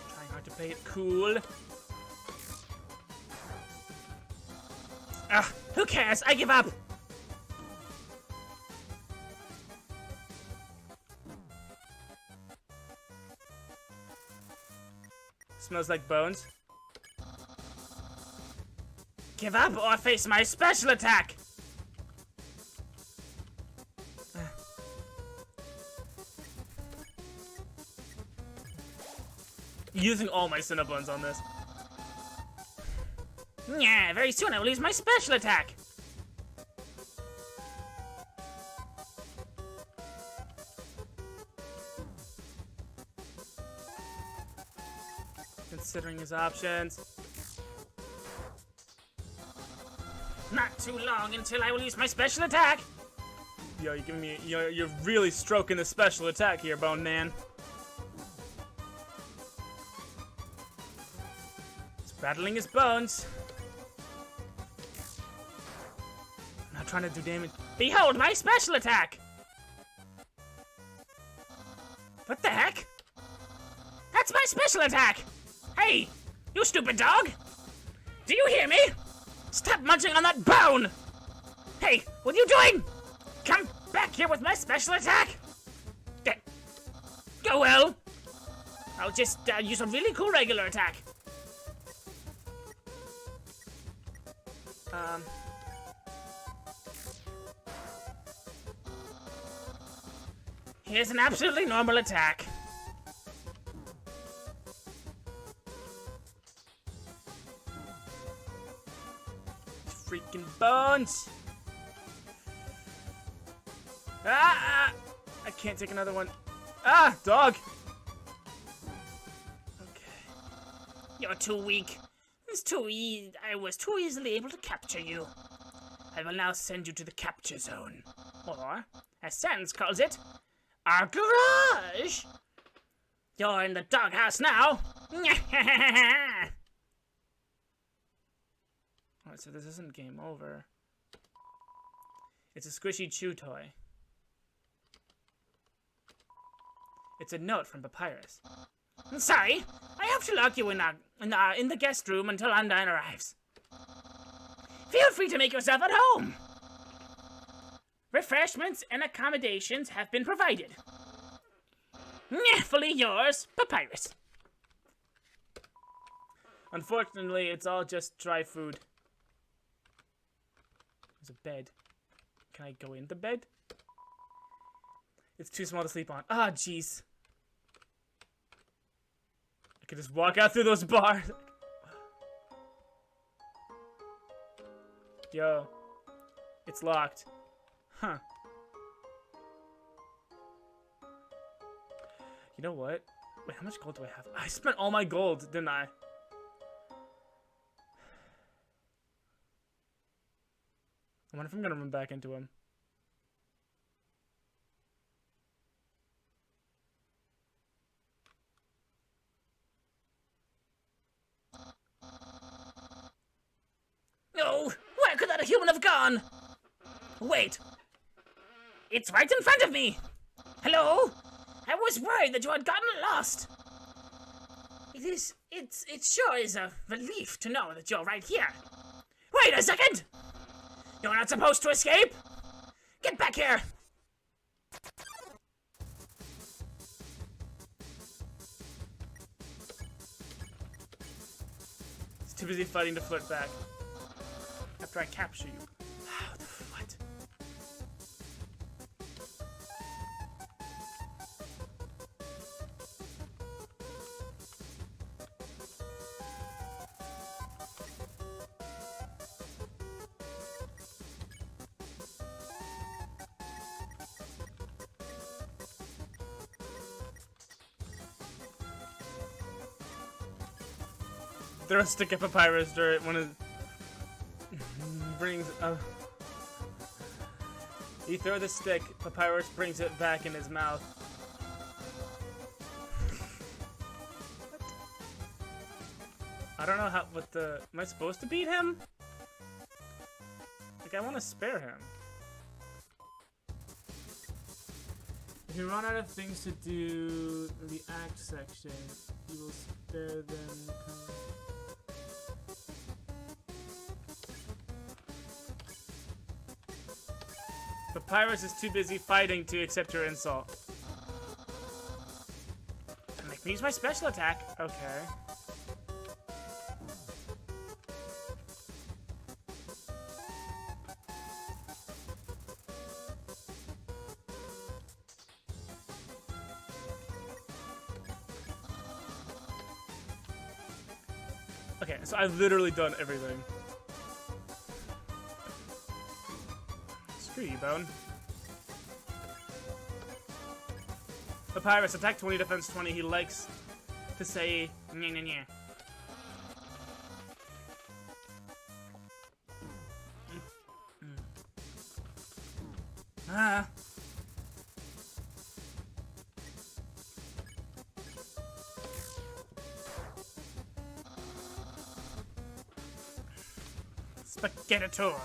Trying hard to play it cool. Who cares? I give up! Smells like bones. Give up or face my special attack! Using all my Cinnabons on this. Yeah, very soon I will use my special attack! Considering his options. Not too long until I will use my special attack! Yo, you're giving me. You're really stroking the special attack here, Bone Man. He's rattling his bones. Not trying to do damage. Behold my special attack! What the heck? That's my special attack! Hey, you stupid dog! Do you hear me? Stop munching on that bone! Hey, what are you doing? Come back here with my special attack! Go well! I'll just use a really cool regular attack. Here's an absolutely normal attack. Freaking bones! Ah! I can't take another one. Ah! Dog! Okay. You're too weak. I was too easily able to capture you. I will now send you to the capture zone. Or, as Sans calls it, our garage! You're in the doghouse now! Alright, so this isn't game over. It's a squishy chew toy. It's a note from Papyrus. Sorry, I have to lock you in the guest room until Undyne arrives. Feel free to make yourself at home. Refreshments and accommodations have been provided. Fully yours, Papyrus. Unfortunately, it's all just dry food. There's a bed. Can I go in the bed? It's too small to sleep on. Ah, jeez. I could just walk out through those bars. Yo. It's locked. Huh. You know what? Wait, how much gold do I have? I spent all my gold, didn't I? I wonder if I'm gonna run back into him. No! Where could that human have gone? Wait! It's right in front of me! Hello? I was worried that you had gotten lost. It sure is a relief to know that you're right here. Wait a second! You're not supposed to escape! Get back here! He's too busy fighting to flirt back. After I capture you. What? throw a stick at Papyrus during one of brings you throw the stick, Papyrus brings it back in his mouth. I don't know am I supposed to beat him? Like, I want to spare him. If you run out of things to do in the act section, you will spare them. Papyrus is too busy fighting to accept your insult. Make me use my special attack. Okay. Okay, so I've literally done everything. Screw you, Bone. Papyrus, attack 20, defense 20. He likes to say, nyeh, nyeh, nyeh. Ah. Spaghetti-tour.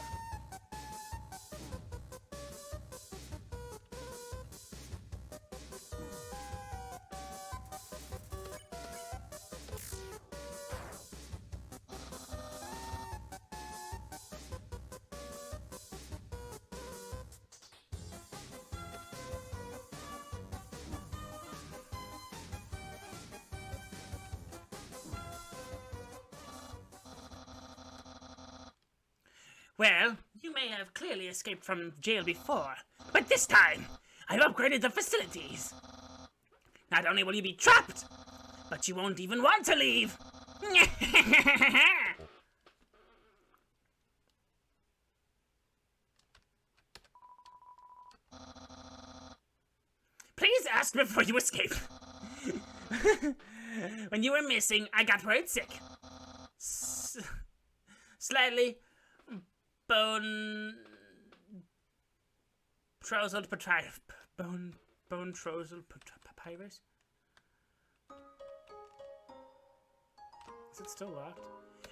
Well, you may have clearly escaped from jail before, but this time, I've upgraded the facilities. Not only will you be trapped, but you won't even want to leave. Please ask before you escape. When you were missing, I got worried sick. Slightly bone trousel bone trousel papyrus. Is it still locked?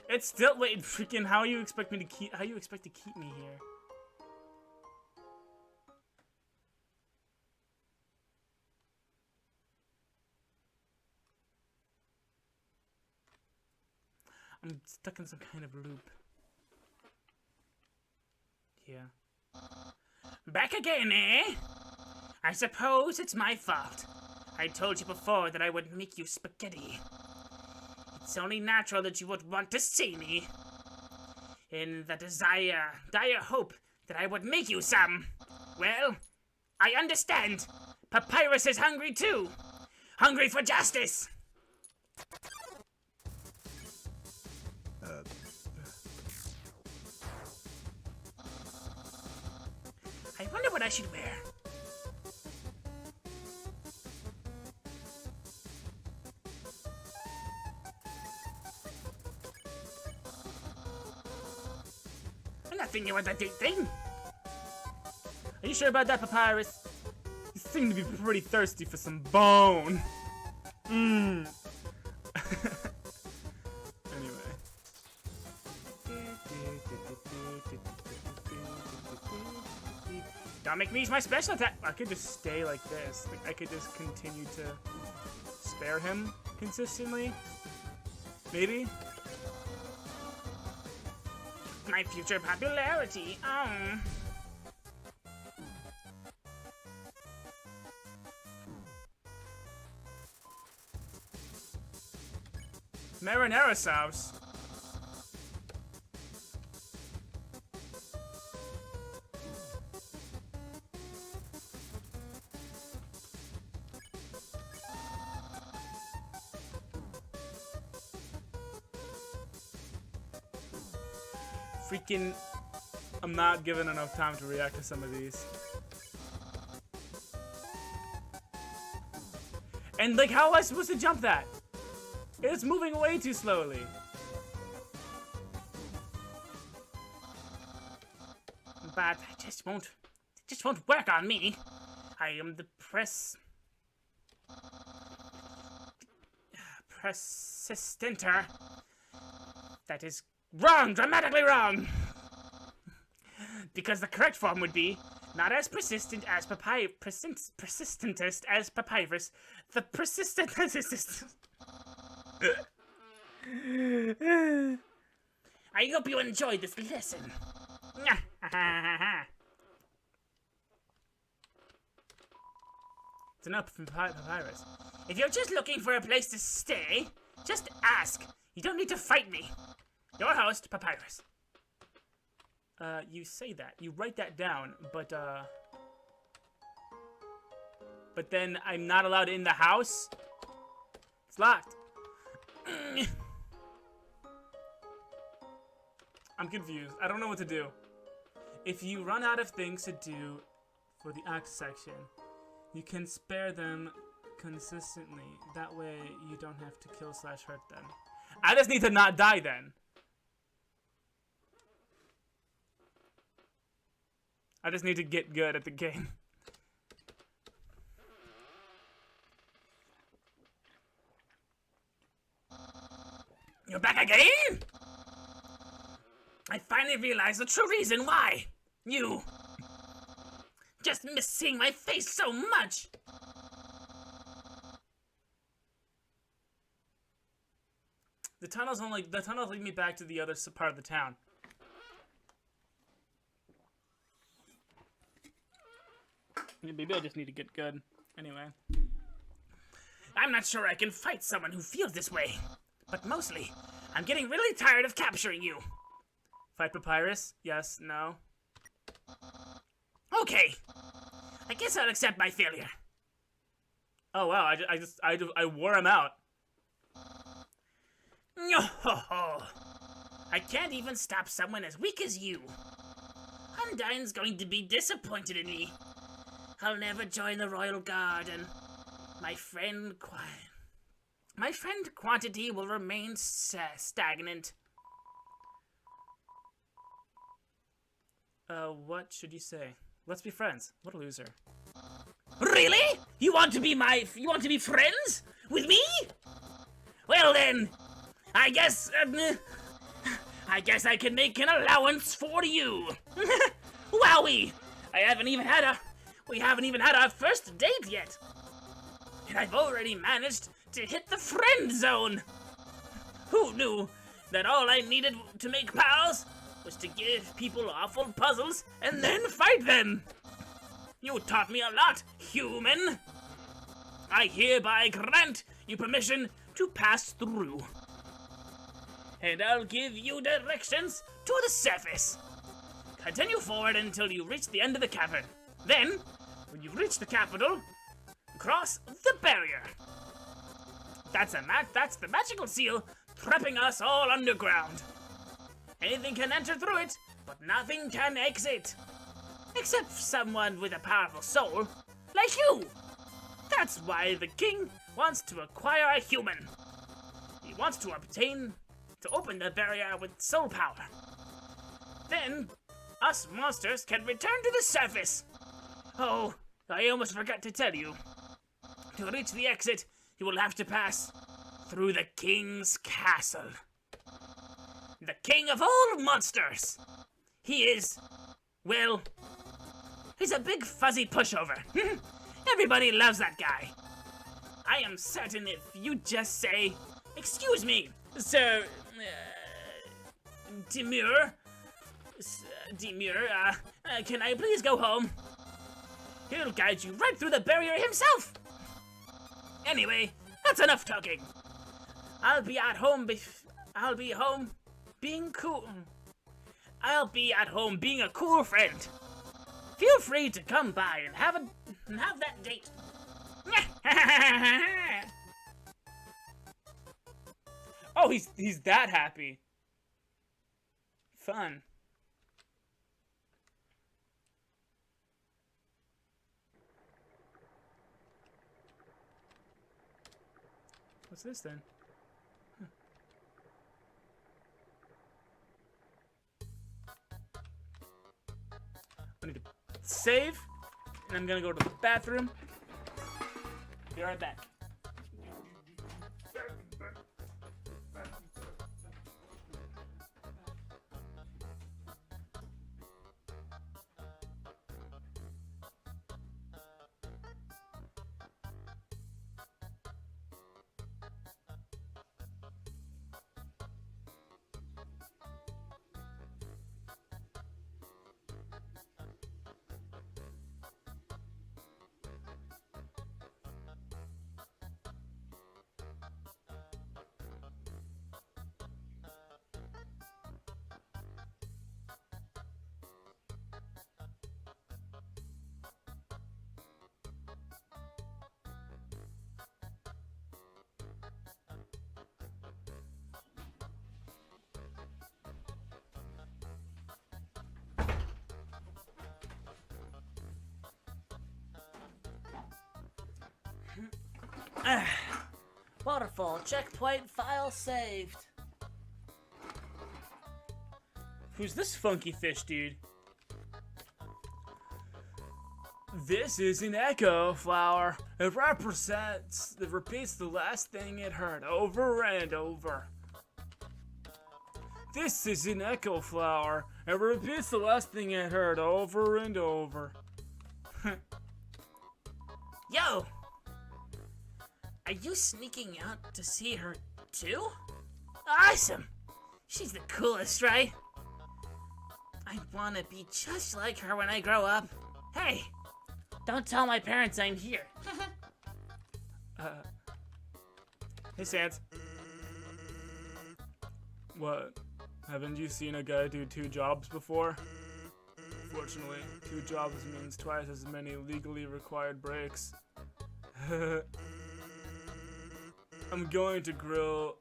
It's still wait freaking how you expect to keep me here? I'm stuck in some kind of loop. Yeah. Back again, eh? I suppose it's my fault. I told you before that I would make you spaghetti. It's only natural that you would want to see me. In the dire hope that I would make you some. Well, I understand. Papyrus is hungry too. Hungry for justice. I wonder what I should wear. I'm not thinking about that date thing. Are you sure about that, Papyrus? You seem to be pretty thirsty for some bone. Anyway. Don't make me use my special attack. I could just stay like this. Like, I could just continue to spare him consistently. Maybe. My future popularity. Marinara sauce. Freaking, I'm not given enough time to react to some of these. And like, how am I supposed to jump that? It's moving way too slowly. but it just won't work on me. I am the persistenter. That is wrong, dramatically wrong. Because the correct form would be not as persistent as persistentest as papyrus. The persistentest. I hope you enjoyed this lesson. It's enough from papyrus. If you're just looking for a place to stay, just ask. You don't need to fight me. Your host, Papyrus. You say that. You write that down, but then I'm not allowed in the house? It's locked. I'm confused. I don't know what to do. If you run out of things to do for the act section, you can spare them consistently. That way you don't have to kill/hurt them. I just need to not die then. I just need to get good at the game. You're back again? I finally realized the true reason why. You just miss seeing my face so much. The tunnels lead me back to the other part of the town. Maybe I just need to get good. Anyway. I'm not sure I can fight someone who feels this way. But mostly, I'm getting really tired of capturing you. Fight Papyrus? Yes, no. Okay. I guess I'll accept my failure. Oh wow, I wore him out. I can't even stop someone as weak as you. Undyne's going to be disappointed in me. I'll never join the Royal Guard, and my friend quantity will remain stagnant. What should you say? Let's be friends. What a loser. Really? You want to be friends with me? Well then, I guess I can make an allowance for you. Wowie! We haven't even had our first date yet. And I've already managed to hit the friend zone. Who knew that all I needed to make pals was to give people awful puzzles and then fight them? You taught me a lot, human. I hereby grant you permission to pass through. And I'll give you directions to the surface. Continue forward until you reach the end of the cavern. Then, when you reach the capital, cross the barrier. That's the magical seal trapping us all underground. Anything can enter through it, but nothing can exit. Except someone with a powerful soul, like you. That's why the king wants to acquire a human. He wants to open the barrier with soul power. Then, us monsters can return to the surface. Oh, I almost forgot to tell you. To reach the exit, you will have to pass through the king's castle. The king of all monsters. He is, well, he's a big fuzzy pushover. Everybody loves that guy. I am certain if you just say, "Excuse me, Sir Demure, can I please go home?" He'll guide you right through the barrier himself. Anyway, that's enough talking. I'll be at home being cool. I'll be at home being a cool friend. Feel free to come by and have that date. Oh, he's that happy. Fun. What's this then? Huh. save, and I'm gonna go to the bathroom. Be right back. Waterfall checkpoint file saved. Who's this funky fish, dude? This is an echo flower. It repeats the last thing it heard over and over. This is an echo flower. It repeats the last thing it heard over and over. Yo! Are you sneaking out to see her too? Awesome! She's the coolest, right? I wanna be just like her when I grow up. Hey! Don't tell my parents I'm here. Hey, Sans. What? Haven't you seen a guy do 2 jobs before? Fortunately, 2 jobs means twice as many legally required breaks. I'm going to grill,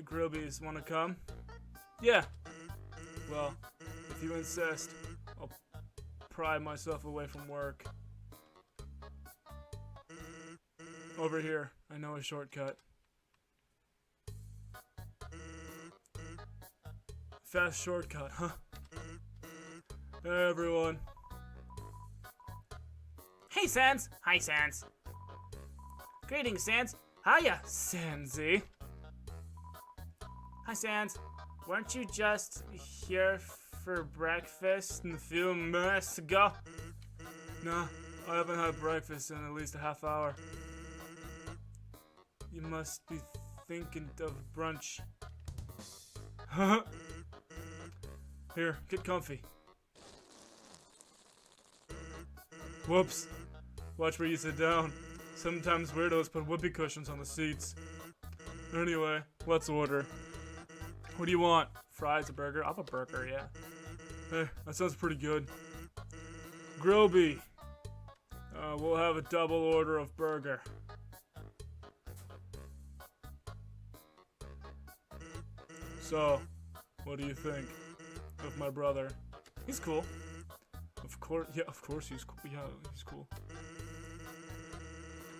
Grillby's. Wanna come? Yeah. Well, if you insist, I'll pry myself away from work. Over here, I know a shortcut. Fast shortcut, huh? Hey, everyone. Hey, Sans! Hi, Sans. Greetings, Sans. Hiya, Sansy. Hi, Sans. Weren't you just here for breakfast A few minutes ago. Nah, I haven't had breakfast in at least a half hour. You must be thinking of brunch. Here, get comfy. Whoops. Watch where you sit down. Sometimes weirdos put whoopee cushions on the seats. Anyway, let's order. What do you want? Fries, a burger? I'll have a burger, yeah. Hey, that sounds pretty good. Grillby. We'll have a double order of burger. So, what do you think of my brother? He's cool. Of course he's cool. Yeah, he's cool.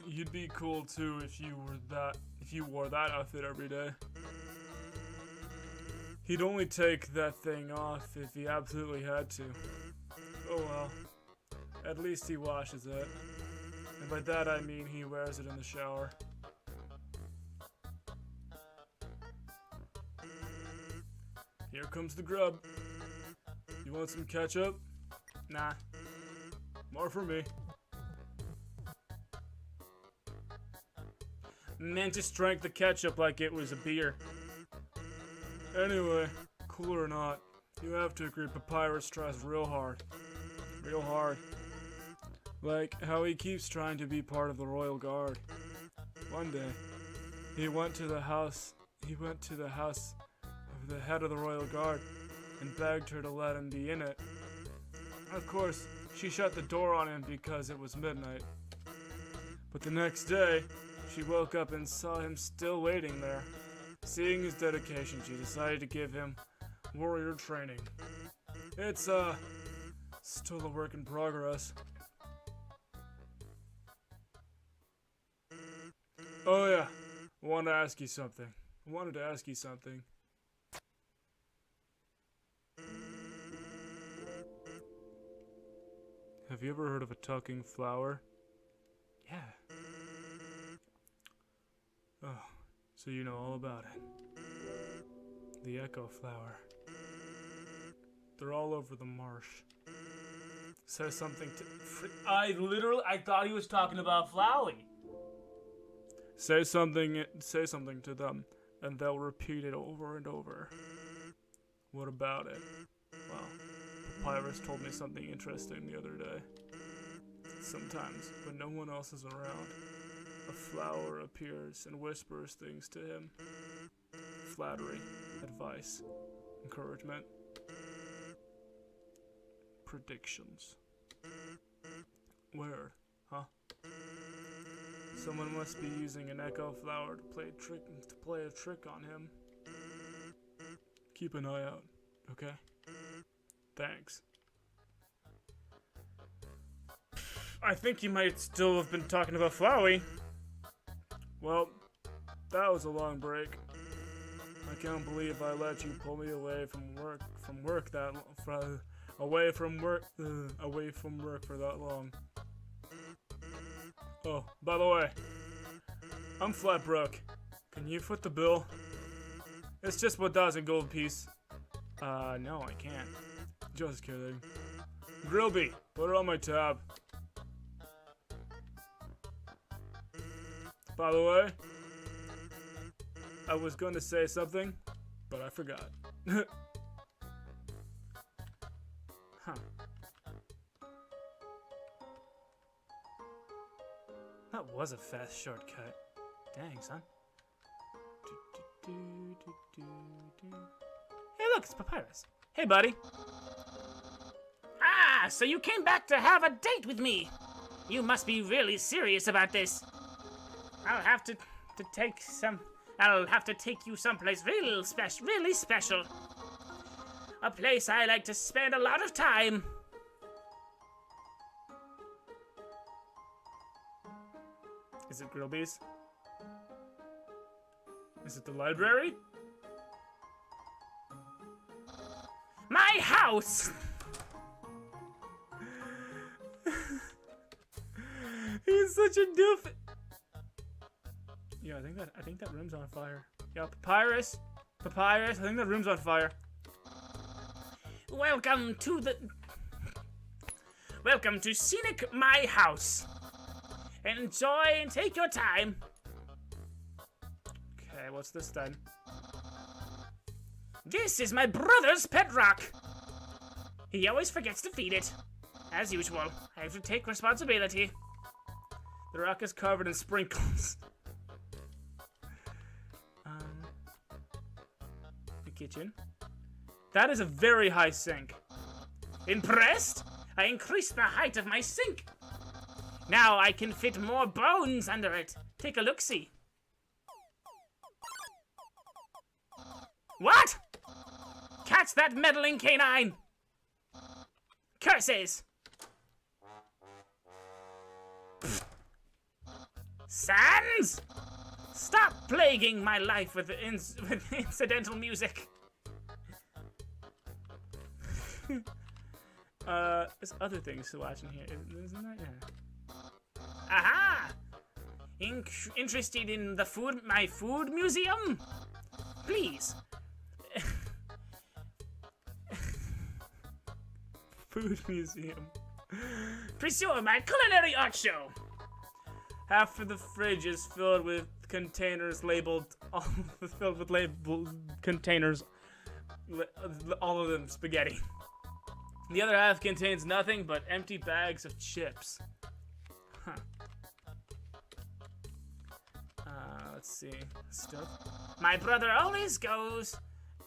You'd be cool too if you wore that outfit every day. He'd only take that thing off if he absolutely had to. Oh well. At least he washes it. And by that I mean he wears it in the shower. Here comes the grub. You want some ketchup? Nah. More for me. Man just drank the ketchup like it was a beer. Anyway, cool or not, you have to agree Papyrus tries real hard. Real hard. Like how he keeps trying to be part of the Royal Guard. One day, he went to the house of the head of the Royal Guard and begged her to let him be in it. Of course, she shut the door on him because it was midnight. But the next day, she woke up and saw him still waiting there. Seeing his dedication, she decided to give him warrior training. It's, still a work in progress. Oh yeah, I wanted to ask you something. Have you ever heard of a talking flower? Yeah. Oh, so you know all about it. The echo flower. They're all over the marsh. Says something to... I thought he was talking about Flowey. Say something to them, and they'll repeat it over and over. What about it? Well, Papyrus told me something interesting the other day. Sometimes, when no one else is around, a flower appears and whispers things to him. Flattery, advice, encouragement, predictions. Weird, huh? Someone must be using an echo flower to play a trick on him. Keep an eye out, okay? Thanks. I think you might still have been talking about Flowey. Well, that was a long break. I can't believe I let you pull me away from work for that long. Oh, by the way, I'm flat broke. Can you foot the bill? It's just 1,000 gold piece. No, I can't. Just kidding. Grilby, put it on my tab. By the way, I was going to say something, but I forgot. Huh. That was a fast shortcut. Dang, son. Hey, look, it's Papyrus. Hey, buddy. Ah, so you came back to have a date with me. You must be really serious about this. I'll have to take you someplace really special. A place I like to spend a lot of time. Is it Grillby's? Is it the library? My house! He's such a doof. Yeah, I think that room's on fire. Yeah, Papyrus, I think that room's on fire. Welcome to scenic my house. Enjoy and take your time. Okay, what's this then? This is my brother's pet rock. He always forgets to feed it. As usual, I have to take responsibility. The rock is covered in sprinkles. The kitchen. That is a very high sink. Impressed? I increased the height of my sink. Now I can fit more bones under it. Take a look-see. What? Catch that meddling canine! Curses! Sans! Stop plaguing my life with incidental music. There's other things to watch in here, isn't there? Yeah. Aha! Interested in my food museum? Please. Food museum. Pursue my culinary art show. Half of the fridge is filled with containers labeled, containers, all of them spaghetti. The other half contains nothing but empty bags of chips. Huh. Let's see. Stuff. My brother always goes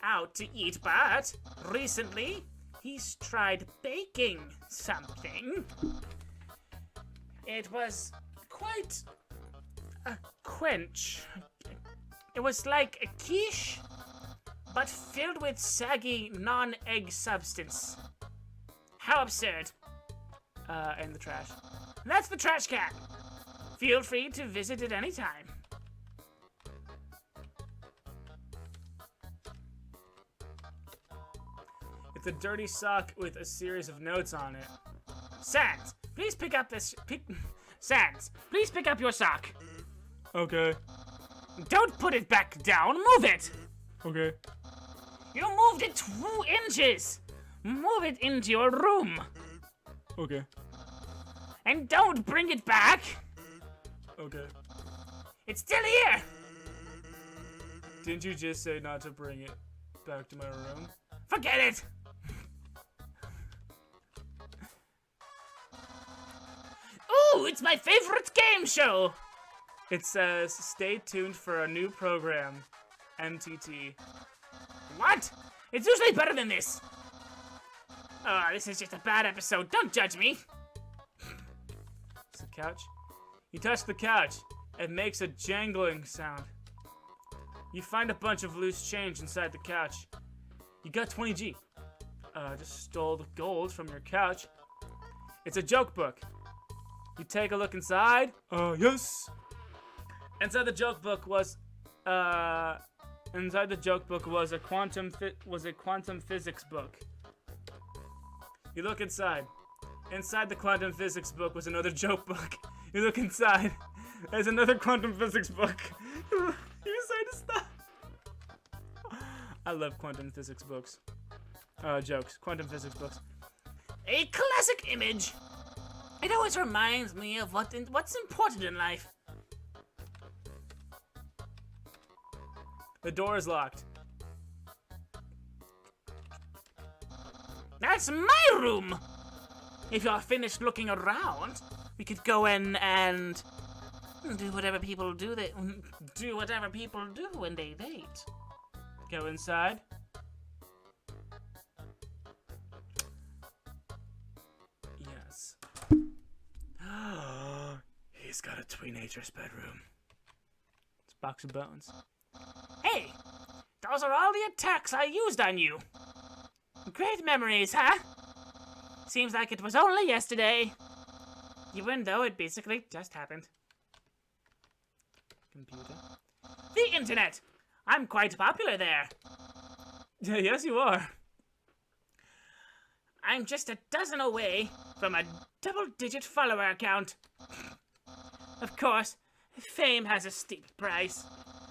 out to eat, but recently he's tried baking something. It was quite a quench. It was like a quiche, but filled with saggy non-egg substance. How absurd. And the trash. That's the trash can. Feel free to visit at any time. It's a dirty sock with a series of notes on it. Sans, Please pick up this. Sans, please pick up your sock. Okay. Don't put it back down. Move it. Okay. You moved it 2 inches. Move it into your room. Okay. And don't bring it back. Okay. It's still here. Didn't you just say not to bring it back to my room? Forget it. Ooh, it's my favorite game show. It says, stay tuned for a new program. MTT. What? It's usually better than this. Oh, this is just a bad episode. Don't judge me. It's the couch. You touch the couch. It makes a jangling sound. You find a bunch of loose change inside the couch. You got 20G. Just stole the gold from your couch. It's a joke book. You take a look inside. Yes. Inside the joke book was a quantum physics book. You look inside. Inside the quantum physics book was another joke book. You look inside. There's another quantum physics book. You decide to stop. I love quantum physics books. Jokes. Quantum physics books. A classic image. It always reminds me of what's important in life. The door is locked. That's my room. If you're finished looking around, we could go in and do whatever people do. Do whatever people do when they date. Go inside. Yes. He's got a teenager's bedroom. It's a box of bones. Hey, those are all the attacks I used on you. Great memories, huh? Seems like it was only yesterday. Even though it basically just happened. Computer. The internet. I'm quite popular there. Yes, you are. I'm just a dozen away from a double-digit follower count. Of course, fame has a steep price.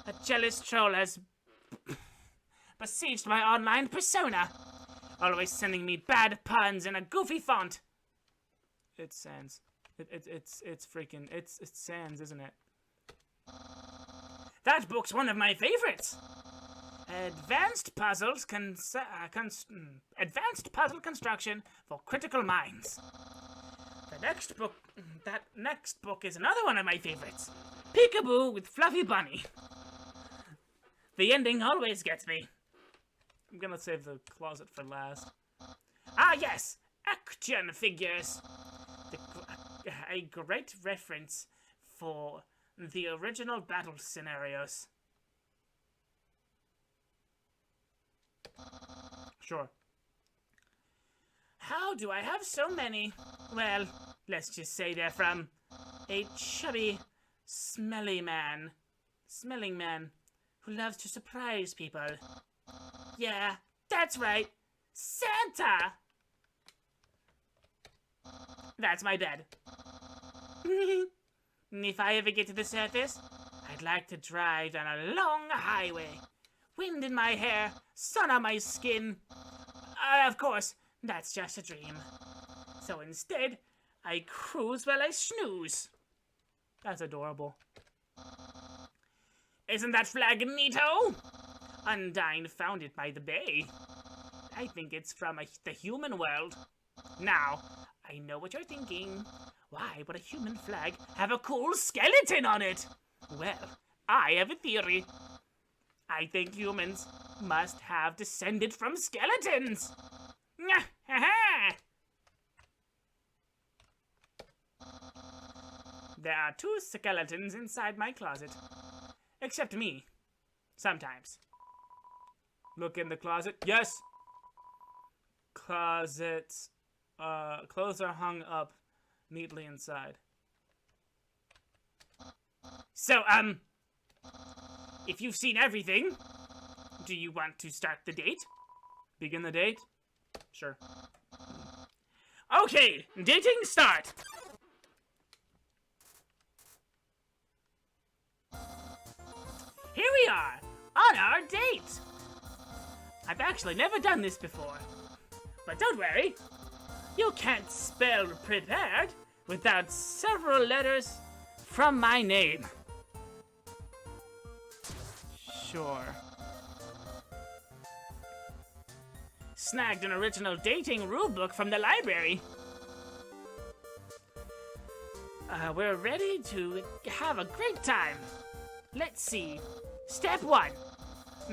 A jealous troll has besieged my online persona, always sending me bad puns in a goofy font. It's Sans. It's Sans, isn't it? That book's one of my favorites. Advanced puzzle construction for critical minds. That next book is another one of my favorites. Peekaboo with Fluffy Bunny. The ending always gets me. I'm gonna save the closet for last. Ah yes, action figures. A great reference for the original battle scenarios. Sure. How do I have so many? Well, let's just say they're from a chubby, smelling man who loves to surprise people. Yeah, that's right, Santa! That's my bed. If I ever get to the surface, I'd like to drive down a long highway. Wind in my hair, sun on my skin. Of course, that's just a dream. So instead, I cruise while I snooze. That's adorable. Isn't that flag neato? Undyne found it by the bay. I think it's from the human world. Now, I know what you're thinking. Why would a human flag have a cool skeleton on it? Well, I have a theory. I think humans must have descended from skeletons. There are 2 skeletons inside my closet. Except me. Sometimes. Look in the closet. Yes! Closets. Clothes are hung up neatly inside. So, if you've seen everything, do you want to start the date? Begin the date? Sure. Okay, dating start. here we are, on our date. I've actually never done this before. But don't worry, you can't spell prepared without several letters from my name. Sure. Snagged an original dating rulebook from the library. We're ready to have a great time. Let's see. Step 1.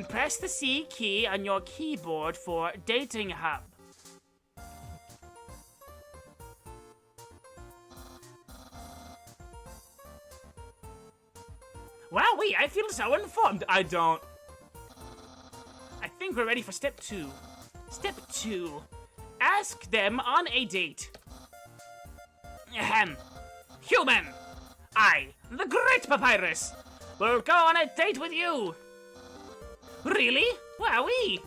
Press the C key on your keyboard for Dating Hub. Wowee, I feel so informed. I don't. I think we're ready for step 2. Step 2. Ask them on a date. Ahem. Human, I, the Great Papyrus, will go on a date with you. Really? Wowee.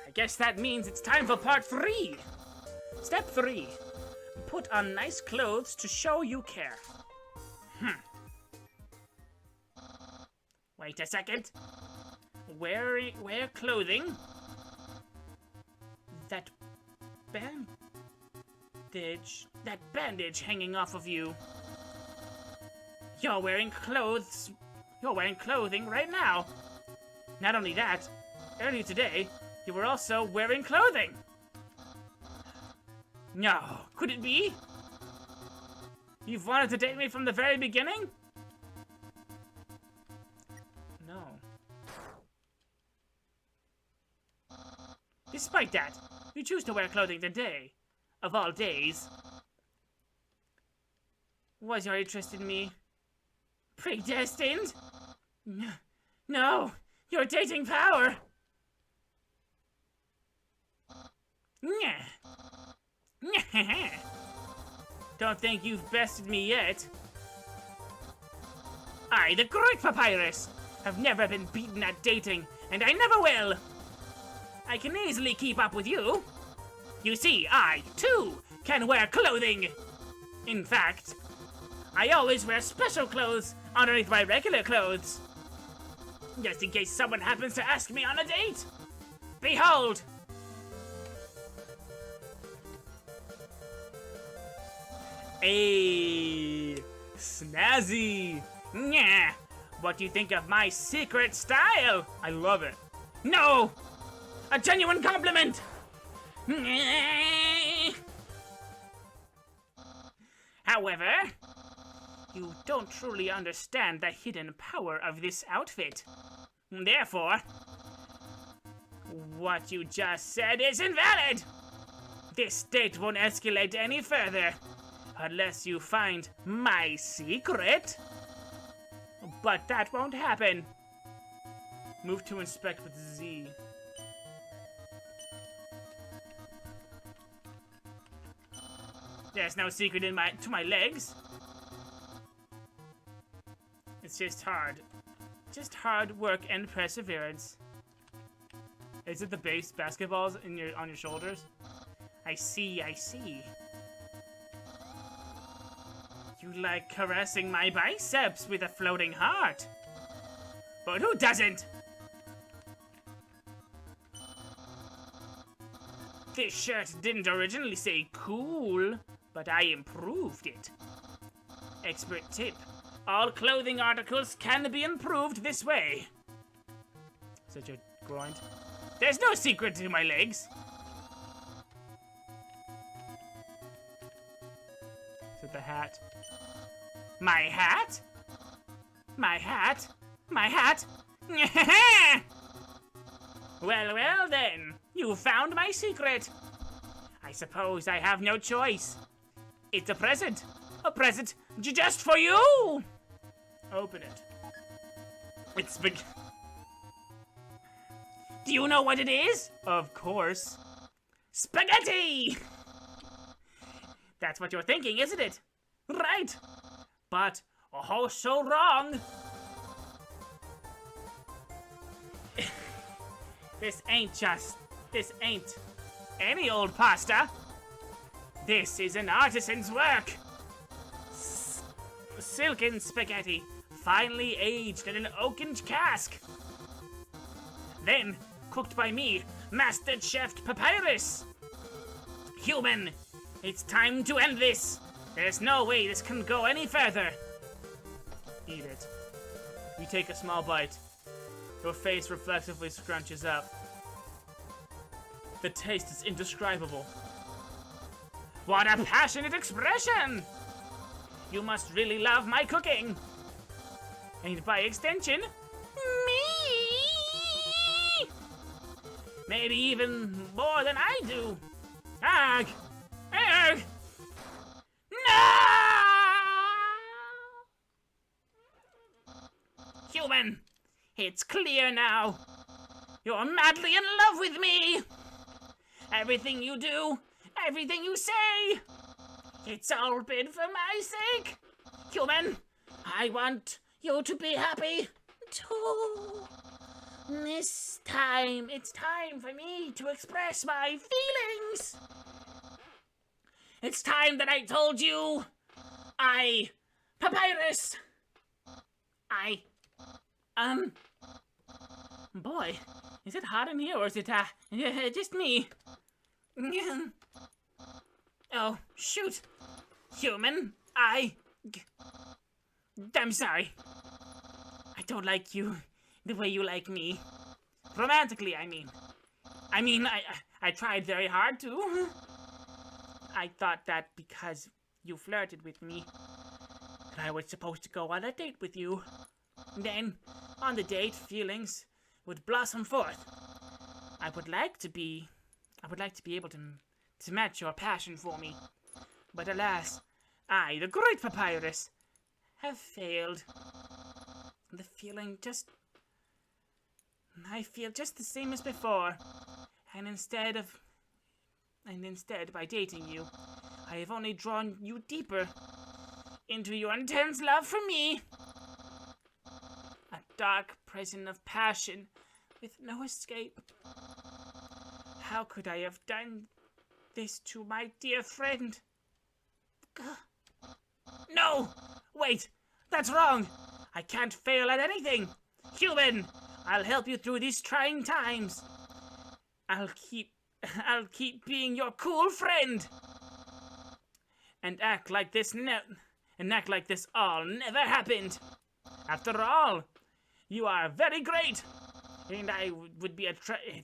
I guess that means it's time for part 3. Step 3. Put on nice clothes to show you care. Wait a second. Wear clothing. That bandage hanging off of you. You're wearing clothing right now. Not only that, earlier today, you were also wearing clothing. No, could it be? You've wanted to date me from the very beginning? No. Despite that, you choose to wear clothing today, of all days. Was your interest in me predestined? No, your dating power. Don't think you've bested me yet. I, the Great Papyrus, have never been beaten at dating, and I never will. I can easily keep up with you. You see, I, too, can wear clothing. In fact, I always wear special clothes underneath my regular clothes. Just in case someone happens to ask me on a date. Behold! Hey, snazzy. Nyah. What do you think of my secret style? I love it. No! A genuine compliment! However, you don't truly understand the hidden power of this outfit. Therefore, what you just said is invalid! This date won't escalate any further unless you find my secret. But that won't happen. Move to inspect with Z. There's no secret to my legs. It's just hard. Just hard work and perseverance. Is it the base basketballs on your shoulders? I see. You like caressing my biceps with a floating heart. But who doesn't? This shirt didn't originally say cool, but I improved it. Expert tip. All clothing articles can be improved this way. Is that your groin? There's no secret to my legs. Is it the hat? My hat? My hat? My hat? Well then. You found my secret. I suppose I have no choice. It's a present. A present just for you. Open it. It's big. Do you know what it is? Of course. Spaghetti! That's what you're thinking, isn't it? Right. But, oh, so wrong. This ain't any old pasta. This is an artisan's work. silken spaghetti, finely aged in an oaken cask. Then, cooked by me, Master Chef Papyrus. Human, it's time to end this. There's no way this can go any further. Eat it. You take a small bite. Your face reflexively scrunches up. The taste is indescribable. What a passionate expression! You must really love my cooking. And by extension, me! Maybe even more than I do. Arg! Arg! No! Human, it's clear now. You're madly in love with me. Everything you do, everything you say, it's all been for my sake. Human, I want you to be happy too. This time, it's time for me to express my feelings. It's time that I told you, Papyrus. Boy, is it hot in here or is it, just me? Oh, shoot. Human, I'm sorry. I don't like you the way you like me. Romantically, I mean. I tried very hard to. I thought that because you flirted with me, that I was supposed to go on a date with you. Then, on the date, feelings would blossom forth. I would like to be able to match your passion for me. But alas, I, the great Papyrus, have failed. I feel just the same as before. And instead, by dating you, I have only drawn you deeper into your intense love for me. A dark prison of passion with no escape. How could I have done this to my dear friend? No! Wait! That's wrong! I can't fail at anything! Human! I'll help you through these trying times. I'll keep being your cool friend. And act like this all never happened. After all, you are very great. And it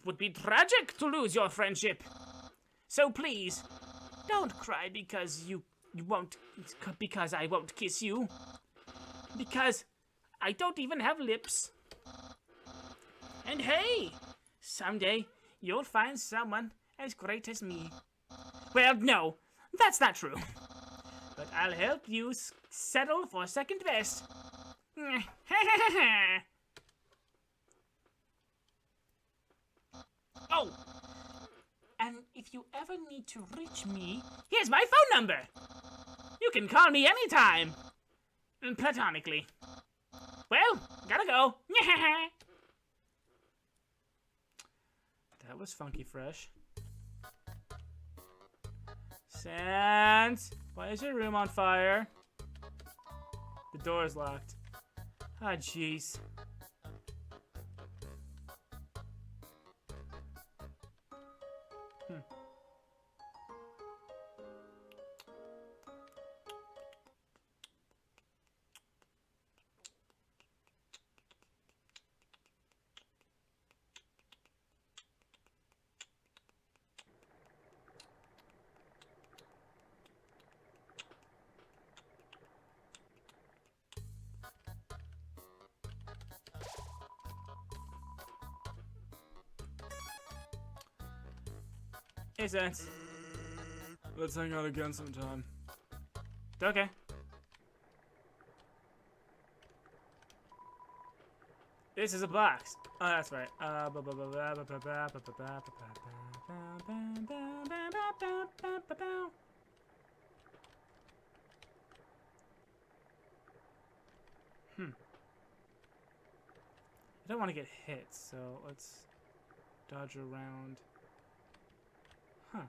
would be tragic to lose your friendship. So please, don't cry because because I won't kiss you. Because I don't even have lips. And hey, someday you'll find someone as great as me. Well, no, that's not true. But I'll help you settle for second best. Oh, and if you ever need to reach me, here's my phone number. You can call me anytime. Platonically. Well, gotta go. That was funky fresh. Sans, why is your room on fire? The door is locked. Ah, jeez. Hey, Sans. Let's hang out again sometime. Okay. This is a box. Oh, that's right. I don't want to get hit, so let's dodge around. Huh.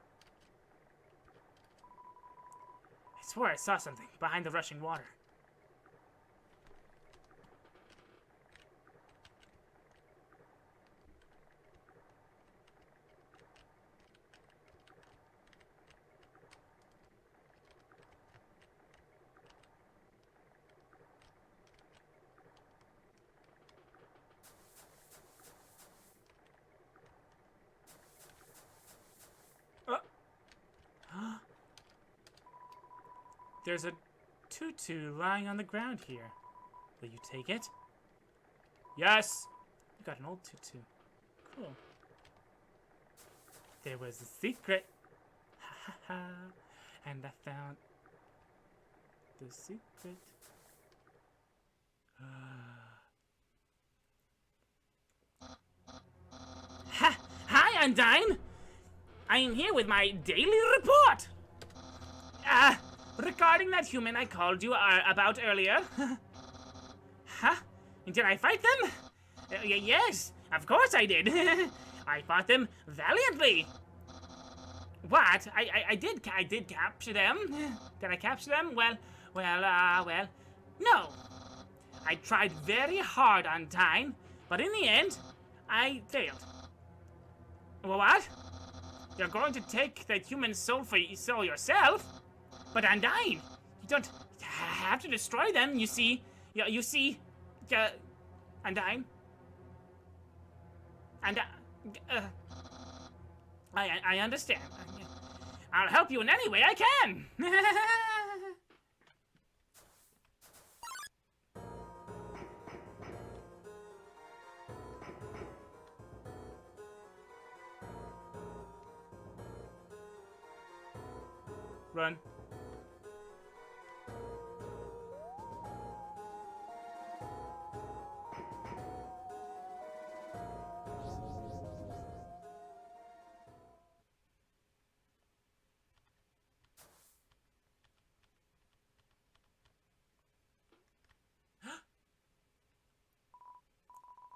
I swear I saw something behind the rushing water. There's a tutu lying on the ground here. Will you take it? Yes! You got an old tutu. Cool. There was a secret. Ha ha ha. And I found the secret. Ha! Hi, Undyne! I am here with my daily report! Regarding that human I called you about earlier. Huh? Did I fight them? Yes, of course I did. I fought them valiantly. What? I did capture them. Did I capture them? Well, no. I tried very hard on time, but in the end, I failed. What? You're going to take that human soul yourself? But Undyne, you don't have to destroy them, you see. You see, Undyne. And I understand. I'll help you in any way I can. Run.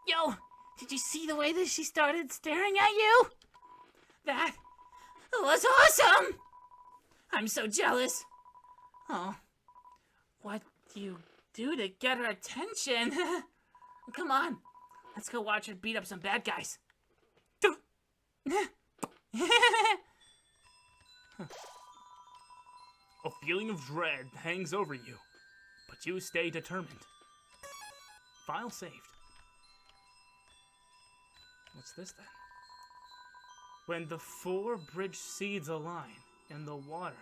Yo, did you see the way that she started staring at you? That was awesome! I'm so jealous. Oh, what do you do to get her attention? Come on, let's go watch her beat up some bad guys. A feeling of dread hangs over you, but you stay determined. File saved. What's this then? When the 4 bridge seeds align in the water,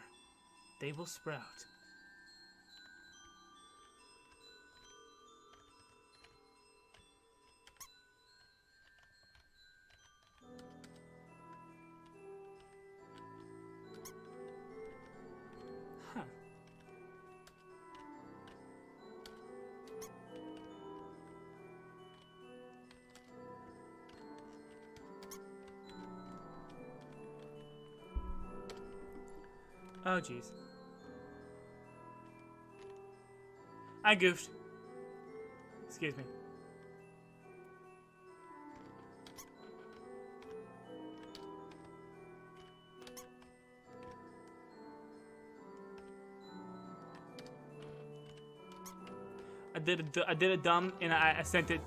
they will sprout. Huh. Oh, jeez. I goofed. Excuse me. I did a dumb, and I sent the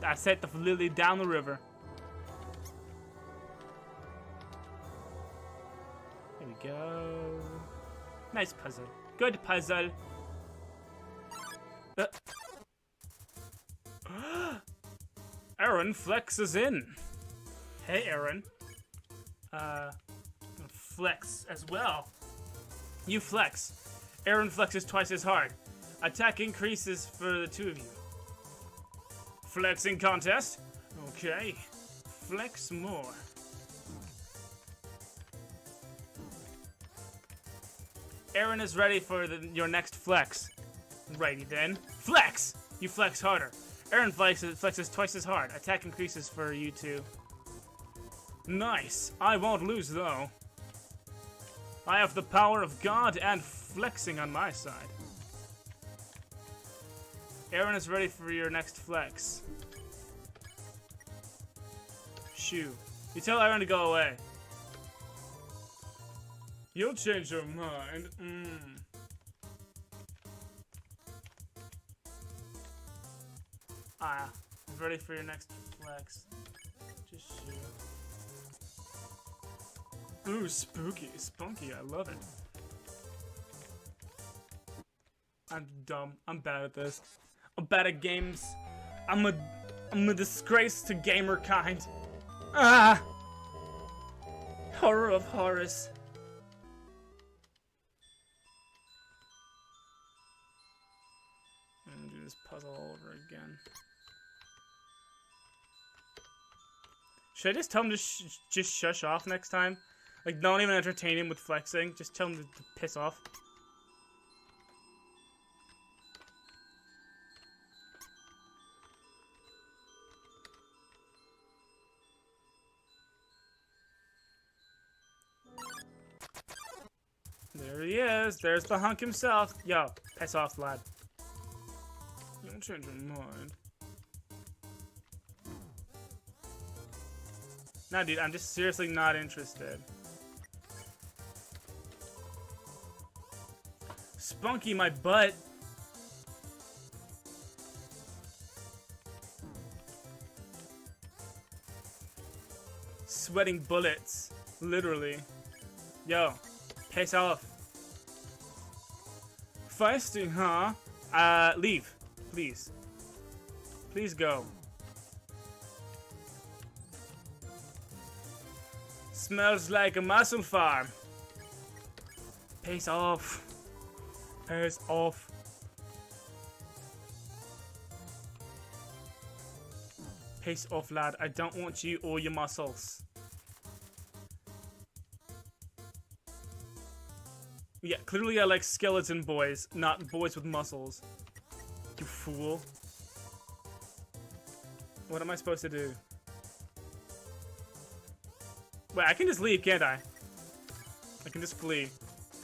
lily down the river. There we go. Nice puzzle. Good puzzle. Aaron flexes in. Hey, Aaron. Flex as well. You flex. Aaron flexes twice as hard. Attack increases for the 2 of you. Flexing contest? Okay. Flex more. Aaron is ready for your next flex. Righty then. Flex! You flex harder. Aaron flexes twice as hard. Attack increases for you 2. Nice. I won't lose though. I have the power of God and flexing on my side. Aaron is ready for your next flex. Shoo. You tell Aaron to go away. You'll change your mind. I'm ready for your next flex. Just shoot. Ooh, spooky, spunky, I love it. I'm dumb. I'm bad at this. I'm bad at games. I'm a disgrace to gamer kind. Ah! Horror of horrors. this puzzle all over again. Should I just tell him to just shush off next time? Like, don't even entertain him with flexing. Just tell him to piss off. There he is. There's the hunk himself. Yo, piss off, lad. Don't change your mind. Nah, dude, I'm just seriously not interested. Spunky, my butt. Sweating bullets. Literally. Yo, piss off. Feisty, huh? Leave. Please. Please go. Smells like a mussel farm. Piss off. Piss off. Piss off, lad. I don't want you or your muscles. Yeah, clearly I like skeleton boys, not boys with muscles. You fool. What am I supposed to do? Wait, I can just leave, can't I? I can just flee.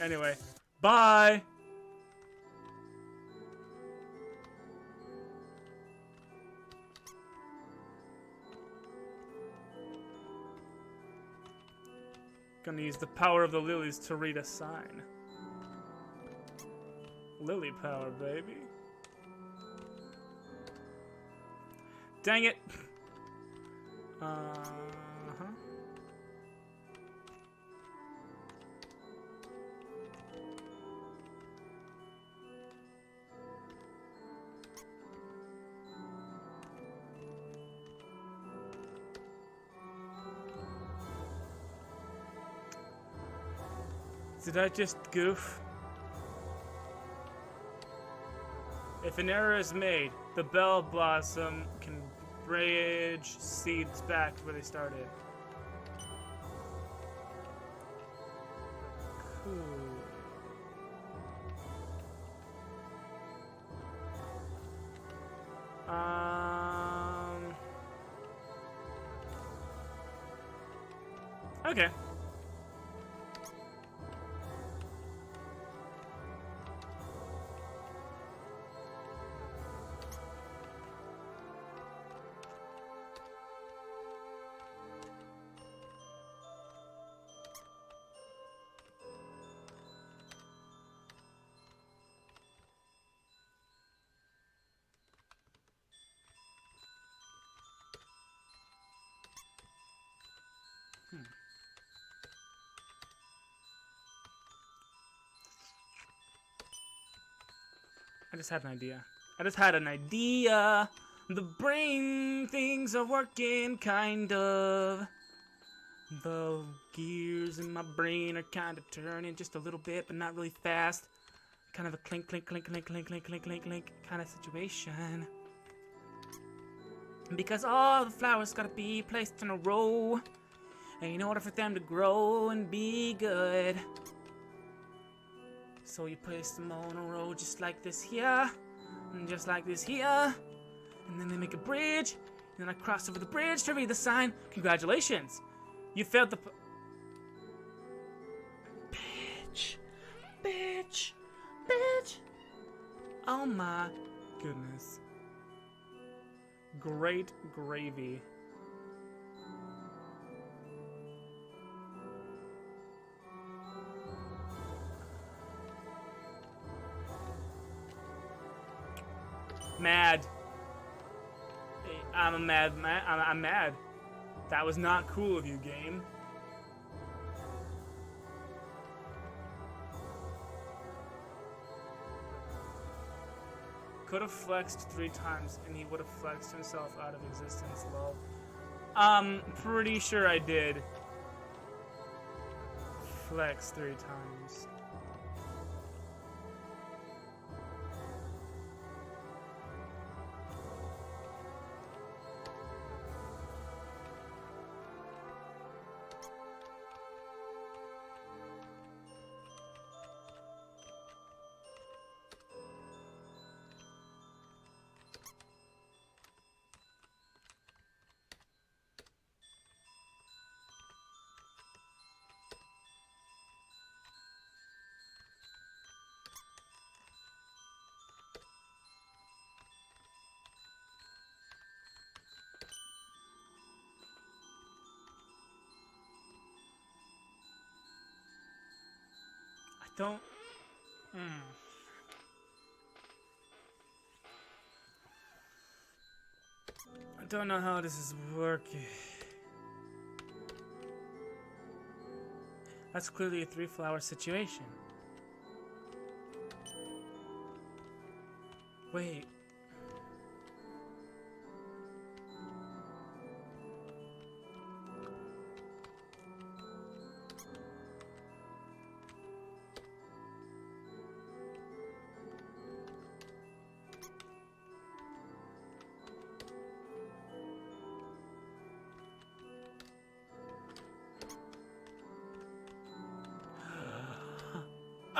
Anyway, bye! Gonna use the power of the lilies to read a sign. Lily power, baby. Dang it! Uh-huh. Did I just goof? If an error is made, the bell blossom can bridge seeds back to where they started. Cool. Okay. I just had an idea. The brain things are working, kind of. The gears in my brain are kind of turning just a little bit, but not really fast. Kind of a clink, clink, clink, clink, clink, clink, clink, clink, clink kind of situation. Because all the flowers gotta be placed in a row in order for them to grow and be good. So you place them all in a row just like this here, and just like this here, and then they make a bridge, and then I cross over the bridge to read the sign. Congratulations! You failed the Bitch. Bitch. Bitch. Oh my goodness. Great gravy. Mad. I'm mad. That was not cool of you, game. Could have flexed 3 times and he would have flexed himself out of existence, lol. Pretty sure I did. Flex 3 times. don't... Hmm. I don't know how this is working. That's clearly a 3-flower situation. Wait.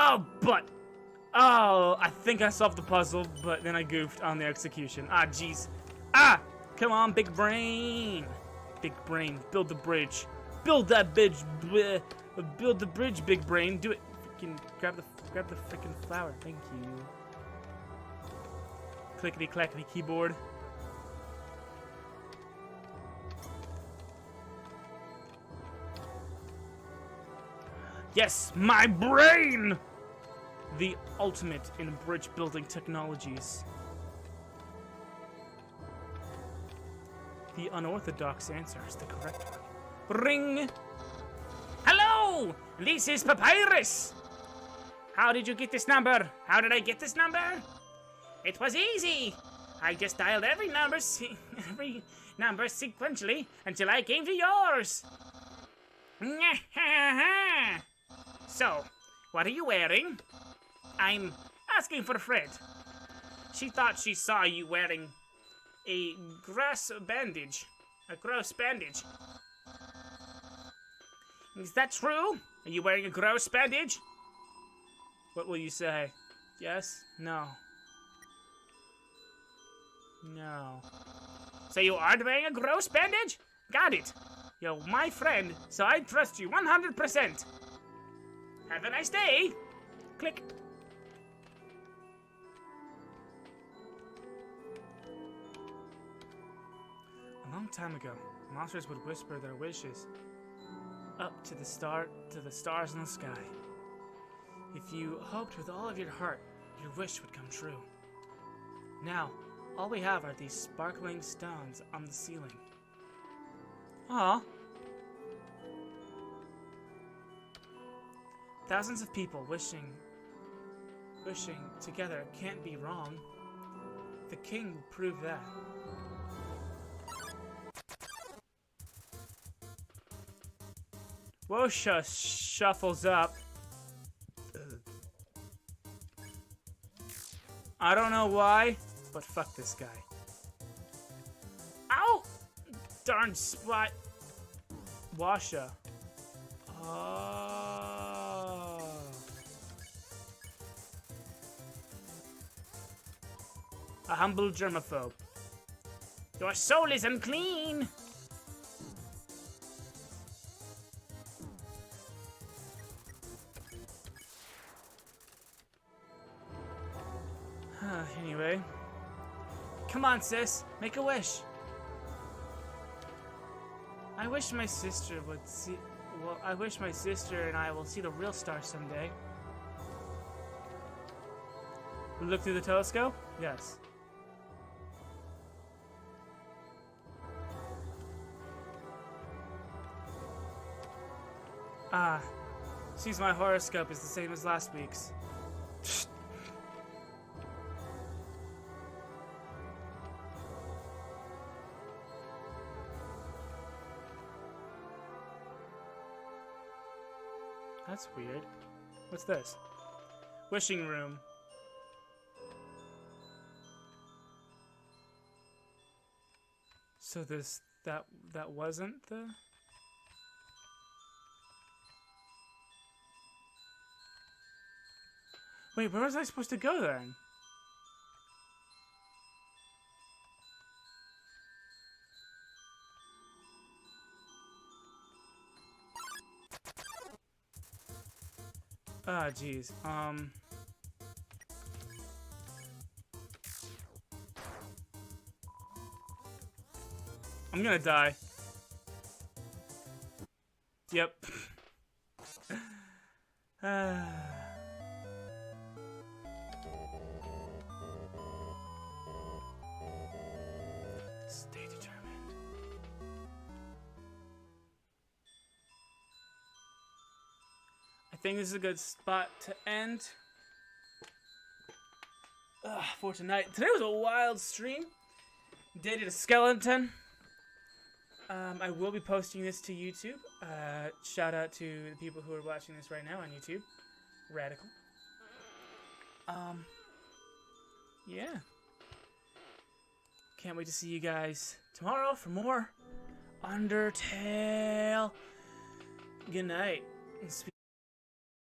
Oh, but... Oh, I think I solved the puzzle, but then I goofed on the execution. Ah, jeez. Ah! Come on, big brain! Big brain, build the bridge. Build that bridge. Bleh. Build the bridge, big brain. Do it. Freaking grab the freaking flower. Thank you. Clickety clackety keyboard. Yes, my brain! The ultimate in bridge building technologies. The unorthodox answer is the correct one. Ring! Hello! This is Papyrus! How did you get this number? How did I get this number? It was easy! I just dialed every number sequentially until I came to yours! So, what are you wearing? I'm asking for Fred. She thought she saw you wearing a gross bandage. A gross bandage. Is that true? Are you wearing a gross bandage? What will you say? Yes? No. No. So you are wearing a gross bandage? Got it. You're my friend, so I trust you 100%. Have a nice day. Click. A long time ago, monsters would whisper their wishes up to the stars in the sky. If you hoped with all of your heart, your wish would come true. Now, all we have are these sparkling stones on the ceiling. Aww. Thousands of people wishing together can't be wrong. The king will prove that. Wosha shuffles up. I don't know why, but fuck this guy. Ow! Darn spot. Washa. Oh. A humble germaphobe. Your soul is unclean! Anyway. Come on, sis. Make a wish. I wish my sister would see... Well, I wish my sister and I will see the real star someday. We look through the telescope? Yes. Ah. Seems my horoscope is the same as last week's. That's weird. What's this? Wishing room. So that wasn't the... Wait, where was I supposed to go then? Ah, jeez. I'm gonna die. Yep. Stay determined. I think this is a good spot to end for tonight. Today was a wild stream. Dated a skeleton. I will be posting this to YouTube. Shout out to the people who are watching this right now on YouTube. Radical. Yeah. Can't wait to see you guys tomorrow for more Undertale. Good night. And speak